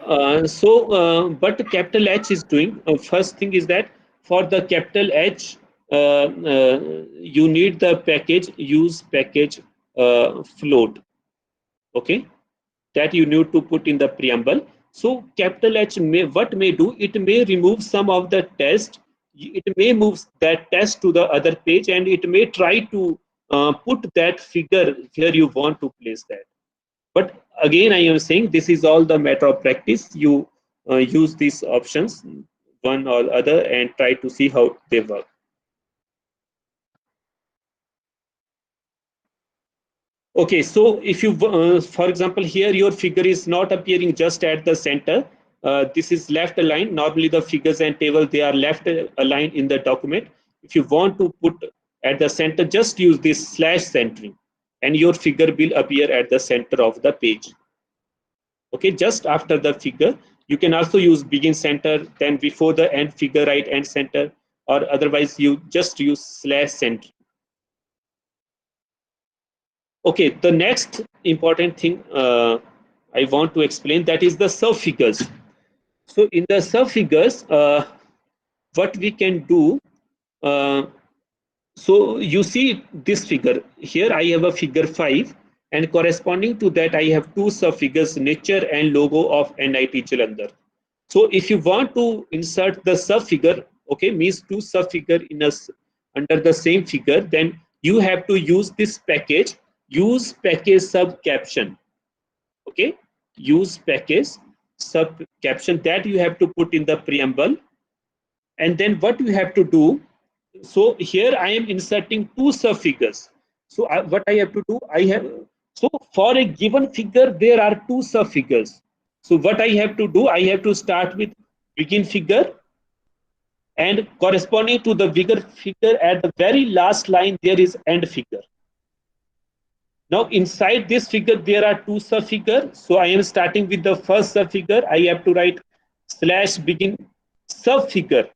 But capital H is doing, first thing is that for the capital H, you need the package, use package float. Okay, that you need to put in the preamble. So capital H may, what may do, it may remove some of the text it may move that test to the other page, and it may try to put that figure where you want to place that. But again, I am saying this is all the matter of practice. You use these options, one or other, and try to see how they work. Okay, so if you, for example, here your figure is not appearing just at the center. This is left aligned. Normally the figures and table, they are left aligned in the document. If you want to put at the center, just use this slash centering and your figure will appear at the center of the page. Okay, just after the figure. You can also use begin center, then before the end figure, right end center, or otherwise you just use slash centering. Okay, the next important thing I want to explain, that is the sub-figures. So in the sub-figures, what we can do, so you see this figure. Here I have a figure 5, and corresponding to that I have two sub-figures, nature and logo of NIT Jalandhar. So if you want to insert the sub-figure, okay, means two sub-figure in a, under the same figure, then you have to use this package. Use package sub caption. Okay, use package sub caption, that you have to put in the preamble. And then what you have to do, so here I am inserting two sub figures. So what I have to do, so for a given figure there are two sub figures. So what I have to do, I have to start with begin figure, and corresponding to the bigger figure at the very last line there is end figure. Now inside this figure there are two sub-figures. So I am starting with the first sub-figure. I have to write slash begin sub-figure.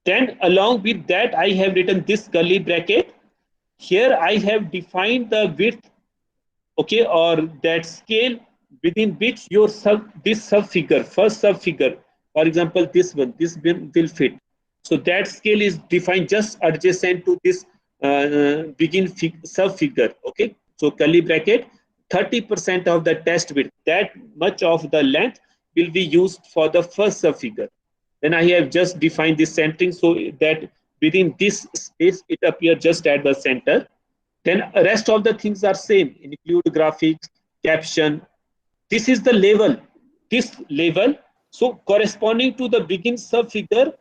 Then along with that I have written this curly bracket. Here I have defined the width, okay, or that scale within which your this sub-figure, first sub-figure, for example this one, this will fit. So that scale is defined just adjacent to this begin sub-figure. Okay, so curly bracket, 30% of the test width, that much of the length will be used for the first sub-figure. Then I have just defined this centering so that within this space it appears just at the center. Then rest of the things are same, include graphics, caption. This is the label, this label. So corresponding to the begin sub-figure,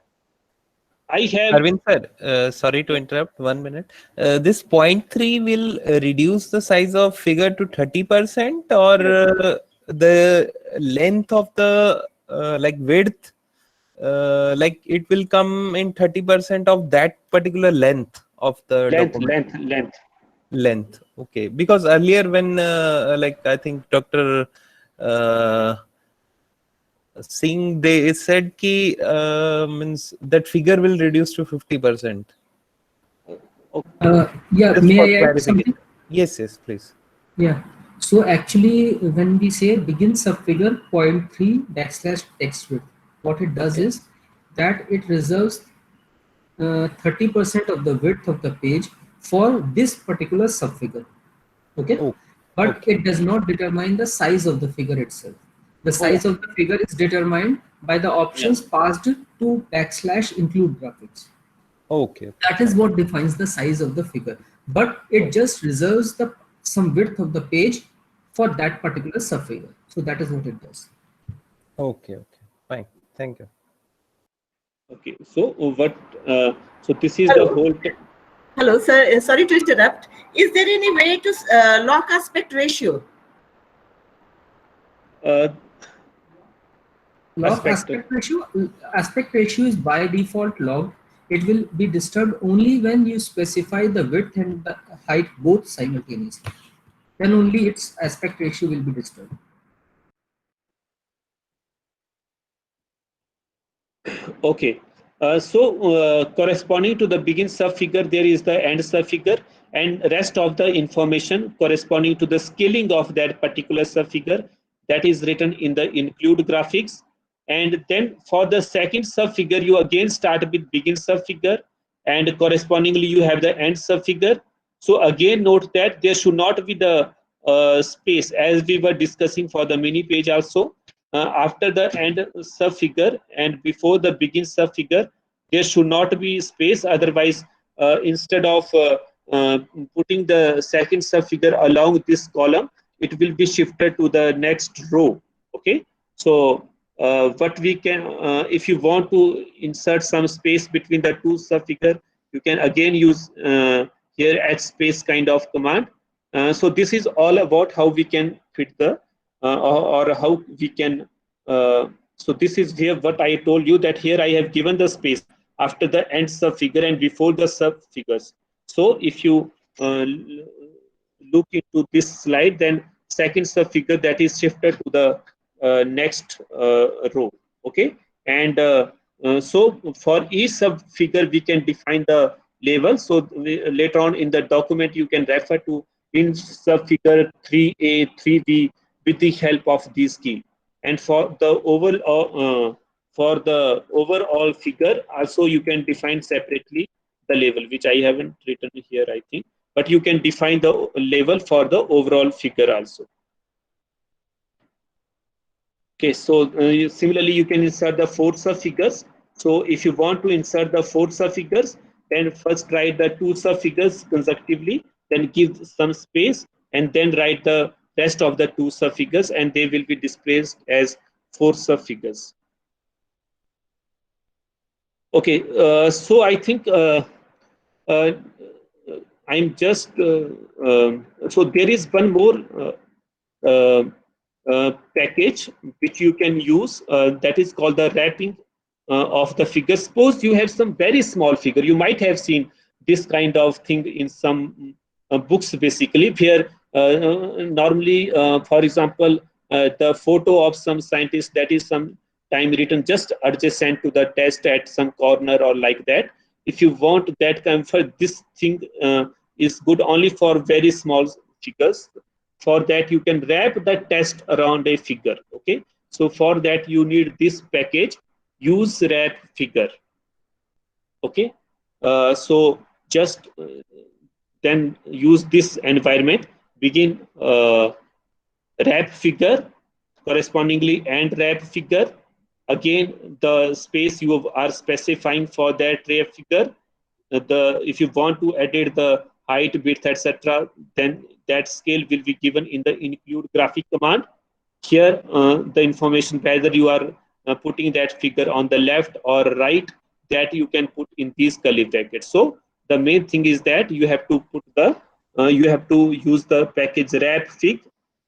I have. Arvind sir, sorry to interrupt, 1 minute. This 0.3 will reduce the size of figure to 30%, or the length of the like width, like it will come in 30% of that particular length of the document. Length. Okay, because earlier when like I think Dr. Singh, they said ki means that figure will reduce to 50%. Yeah, just may I add something? Yes, please. Yeah. So actually, when we say begin subfigure 0.3 backslash text width, what it does is that it reserves 30% of the width of the page for this particular subfigure. Okay. But it does not determine the size of the figure itself. The size of the figure is determined by the options passed to backslash include graphics. Okay. That is what defines the size of the figure. But it just reserves the some width of the page for that particular subfigure. So that is what it does. Okay. Fine. Thank you. Okay. So what? So this is the whole. Hello, sir. Sorry to interrupt. Is there any way to lock aspect ratio? Log aspect ratio is by default logged. It will be disturbed only when you specify the width and the height both simultaneously. Then only its aspect ratio will be disturbed. Okay. So corresponding to the begin subfigure, there is the end subfigure, and rest of the information corresponding to the scaling of that particular subfigure, that is written in the include graphics. And then for the second subfigure, you again start with begin subfigure, and correspondingly you have the end subfigure. So again note that there should not be the space, as we were discussing for the mini page also. After the end subfigure and before the begin subfigure, There should not be space. Otherwise, instead of putting the second sub-figure along this column, it will be shifted to the next row. Okay. So what we can, if you want to insert some space between the two sub-figure, you can again use here add space kind of command. So this is all about how we can fit the or how we can. So this is here what I told you, that here I have given the space after the end sub-figure and before the sub-figures. So if you look into this slide, then second sub-figure that is shifted to the next row. Okay, and so for each sub-figure we can define the label. So later on in the document you can refer to in sub-figure 3A, 3B with the help of this key. And for the overall figure also you can define separately the label, which I haven't written here, I think, but you can define the label for the overall figure also. Okay, so similarly you can insert the 4 sub-figures. So if you want to insert the 4 sub-figures, then first write the 2 sub-figures consecutively, then give some space, and then write the rest of the 2 sub-figures, and they will be displayed as 4 sub-figures. Okay, so I think I'm just so there is one more package which you can use, that is called the wrapping of the figure. Suppose you have some very small figure. You might have seen this kind of thing in some books, basically, where normally, for example, the photo of some scientist that is some time written just adjacent to the text at some corner or like that. If you want that comfort, this thing is good only for very small figures. For that, you can wrap the text around a figure. Okay, so for that you need this package, use wrap figure. Okay, so just then use this environment, begin wrap figure, correspondingly and wrap figure. Again, the space you are specifying for that wrap figure. If you want to edit the height, width, etc., then that scale will be given in the include graphic command. Here, the information, whether you are putting that figure on the left or right, that you can put in these curly brackets. So the main thing is that you have to put the you have to use the package wrap fig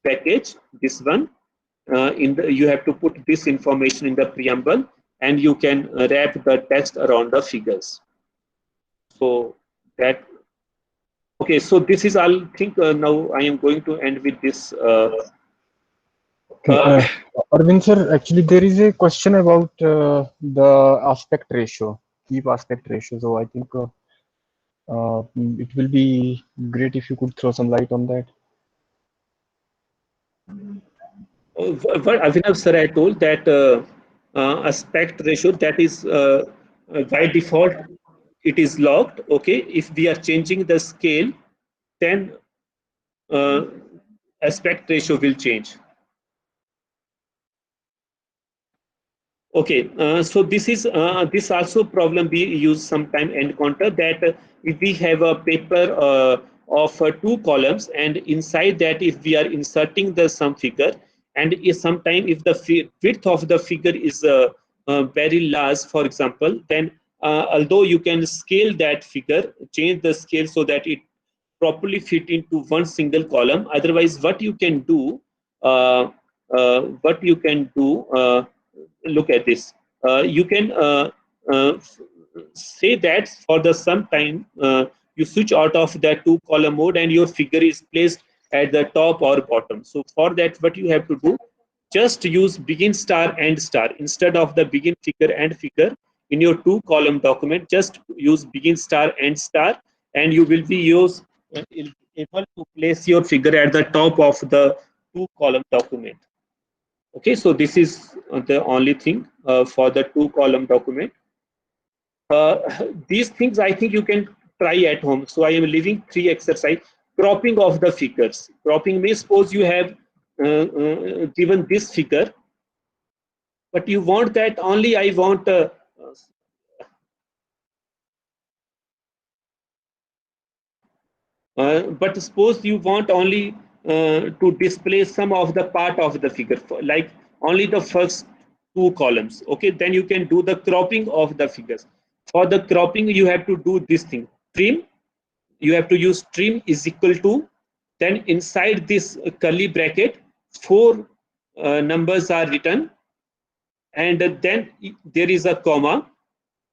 package, this one. You have to put this information in the preamble, and you can wrap the text around the figures. So that, okay, so this is all. I think now I am going to end with this. Arvind sir, actually there is a question about the aspect ratio, keep aspect ratio. So I think it will be great if you could throw some light on that. What Avinav sir, I told that aspect ratio, that is by default it is locked. Okay, if we are changing the scale, then aspect ratio will change. Okay, so this is this also problem we use sometime encounter, that if we have a paper of 2 columns, and inside that if we are inserting the some figure, and sometime if the width of the figure is very large, for example, then although you can scale that figure, change the scale so that it properly fit into one single column. Otherwise, what you can do, look at this. You can say that for the some time you switch out of that 2 column mode and your figure is placed at the top or bottom. So for that, what you have to do, just use begin star end star instead of the begin figure and figure in your 2 column document. Just use begin star end star, and you will be able to place your figure at the top of the 2 column document. Okay, so this is the only thing for the 2 column document. These things I think you can try at home. So I am leaving 3 exercise. Cropping of the figures. Cropping means, suppose you have given this figure, but you want that only I want But suppose you want only to display some of the part of the figure, like only the first two columns. Okay, then you can do the cropping of the figures. For the cropping, you have to do this thing: trim. You have to use trim is equal to, then inside this curly bracket, four numbers are written, and then there is a comma.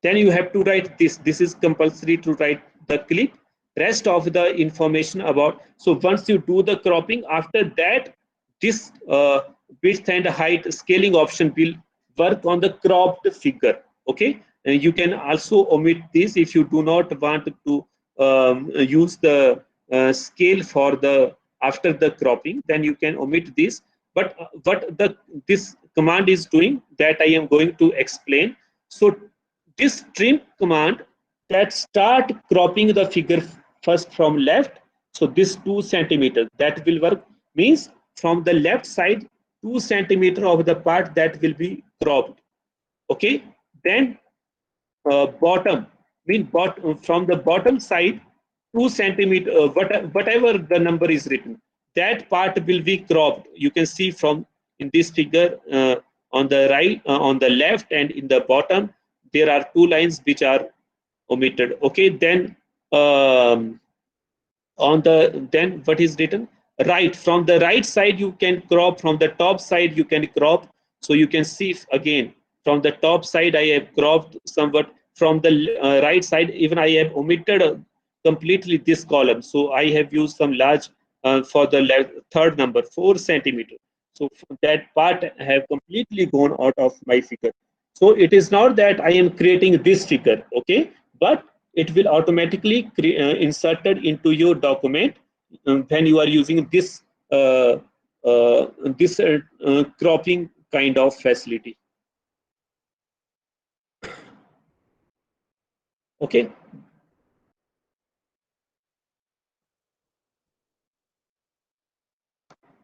Then you have to write this. This is compulsory to write the clip. Rest of the information about. So once you do the cropping, after that, this width and height scaling option will work on the cropped figure. Okay, and you can also omit this if you do not want to use the scale for the after the cropping. Then you can omit this. But what this command is doing, that I am going to explain. So this trim command that start cropping the figure first from left. So this 2 centimeters that will work, means from the left side 2 centimeter of the part that will be cropped. Okay, then bottom, from the bottom side 2 centimeter, whatever the number is written, that part will be cropped. You can see from in this figure on the right, on the left, and in the bottom there are 2 lines which are omitted. Okay, then on the, then what is written? Right, from the right side you can crop, from the top side you can crop. So you can see again, from the top side I have cropped somewhat. From the right side, even I have omitted completely this column. So I have used some large for the third number, 4 centimeter. So that part have completely gone out of my figure. So it is not that I am creating this figure, okay, but it will automatically inserted into your document when you are using this cropping kind of facility. Okay.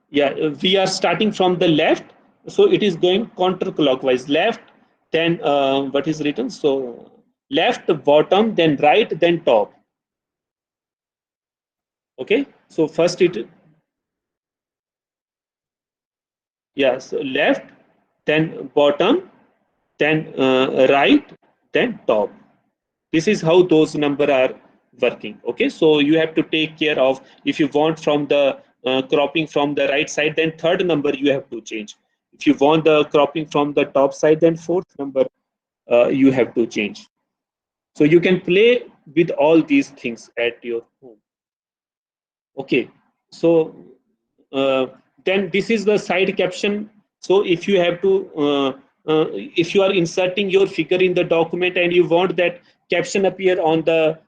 Yeah, we are starting from the left, so it is going counterclockwise. Left, then what is written? So left, bottom, then right, then top. Okay, so first it, yeah, so left, then bottom, then right, then top. This is how those numbers are working. Okay, so you have to take care of, if you want from the cropping from the right side, then third number you have to change. If you want the cropping from the top side, then fourth number you have to change. So you can play with all these things at your home. Okay, so then this is the side caption. So if you have to, if you are inserting your figure in the document and you want that caption appear on the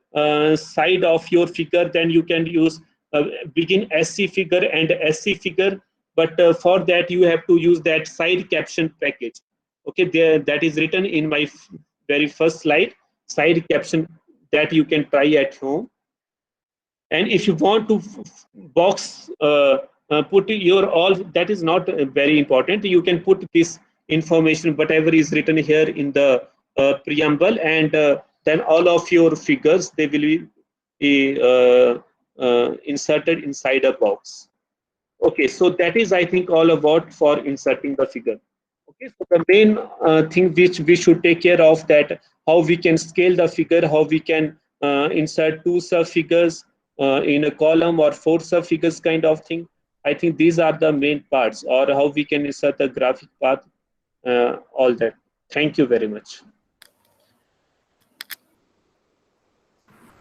side of your figure, then you can use begin SC figure and SC figure. But for that you have to use that side caption package. Okay, there, that is written in my very first slide, side caption, that you can try at home. And if you want to box put your all, that is not very important. You can put this information, whatever is written here in the preamble, and then all of your figures, they will be inserted inside a box. Okay, so that is, I think, all about for inserting the figure. Okay, so the main thing which we should take care of, that how we can scale the figure, how we can insert 2 sub figures in a column or 4 sub figures kind of thing. I think these are the main parts, or how we can insert the graphic path, all that. Thank you very much.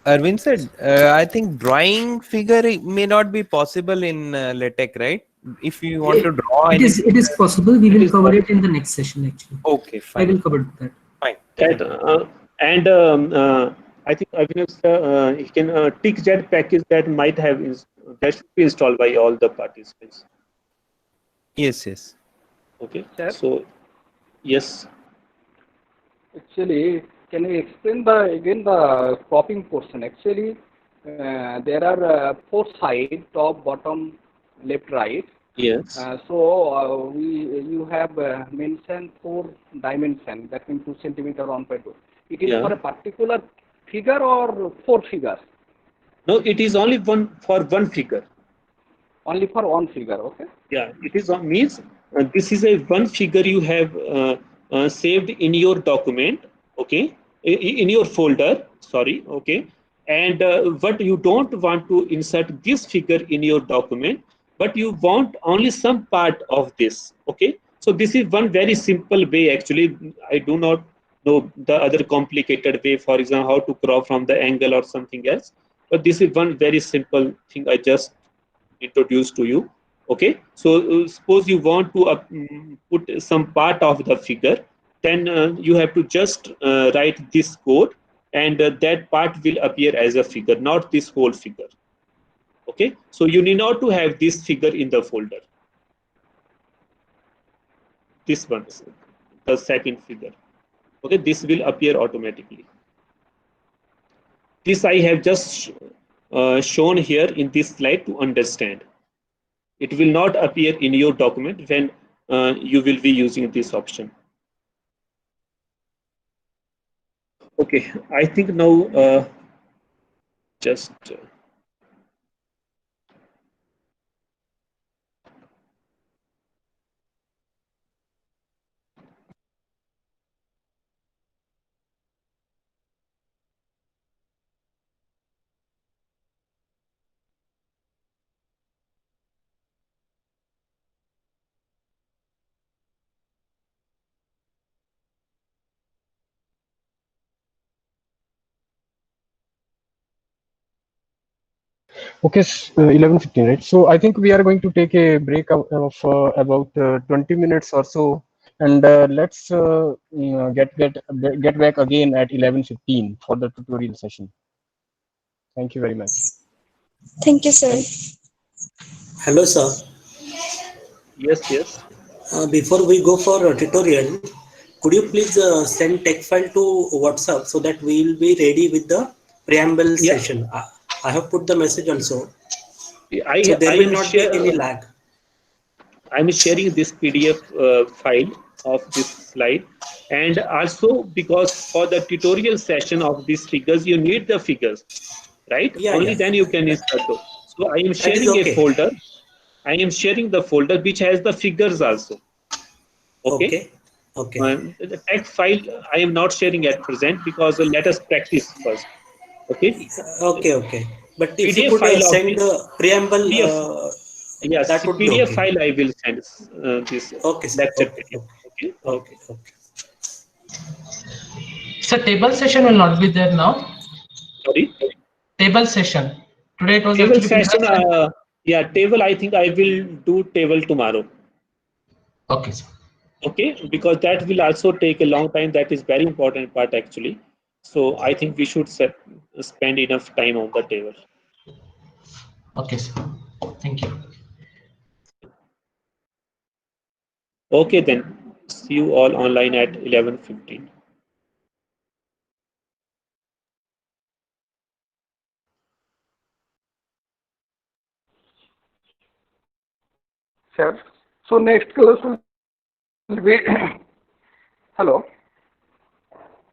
Arvind said, I think drawing figure may not be possible in LaTeX, right? If you want to draw it is possible. We will cover it in the next session, actually. Okay, fine. I will cover that. Fine. And I think Abhinav, he can TickJet package that might have that should be installed by all the participants. Yes. Okay. Sir? So yes. Actually, can you explain the cropping portion? Actually, there are 4 sides: top, bottom, left, right. Yes. So you have mentioned 4 dimensions, that means 2 centimeter 1.2. It is for a particular figure or 4 figures? No, it is only one for one figure. Only for one figure, okay? Yeah, it is means this is a one figure you have saved in your document, okay, in your folder. Sorry, okay, and but you don't want to insert this figure in your document, but you want only some part of this, okay. So this is one very simple way. Actually, I do not know the other complicated way. For example, how to crop from the angle or something else. But this is one very simple thing I just introduced to you. Okay, so suppose you want to put some part of the figure, then you have to just write this code, and that part will appear as a figure, not this whole figure. Okay, so you need not to have this figure in the folder. This one, the second figure. Okay, this will appear automatically. This I have just shown here in this slide to understand. It will not appear in your document when you will be using this option. Okay, I think now just Okay, 11:15, right? So I think we are going to take a break of about 20 minutes or so, and let's get back again at 11:15 for the tutorial session. Thank you very much. Thank you, sir. Hello, sir. Yes, yes. Before we go for a tutorial, could you please send text file to WhatsApp so that we will be ready with the preamble session? I have put the message also. So there will not be any lag. I'm sharing this PDF file of this slide, and also because for the tutorial session of these figures, you need the figures, right? Only then you can insert those. So I am sharing a folder. I am sharing the folder which has the figures also. Okay. The text file I am not sharing at present because let us practice first. Okay. Okay. But if PDF you could file send the preamble, yes, that would be PDF okay. file I will send this lecture PDF. Okay. So table session will not be there now. Sorry. Table session. Today it was Table actually session. Table. I think I will do table tomorrow. Okay, sir. Okay, because that will also take a long time. That is very important part actually. So I think we should spend enough time on the table. Okay, sir. Thank you. Okay, then see you all online at 11:15. Sure. So next class will be hello.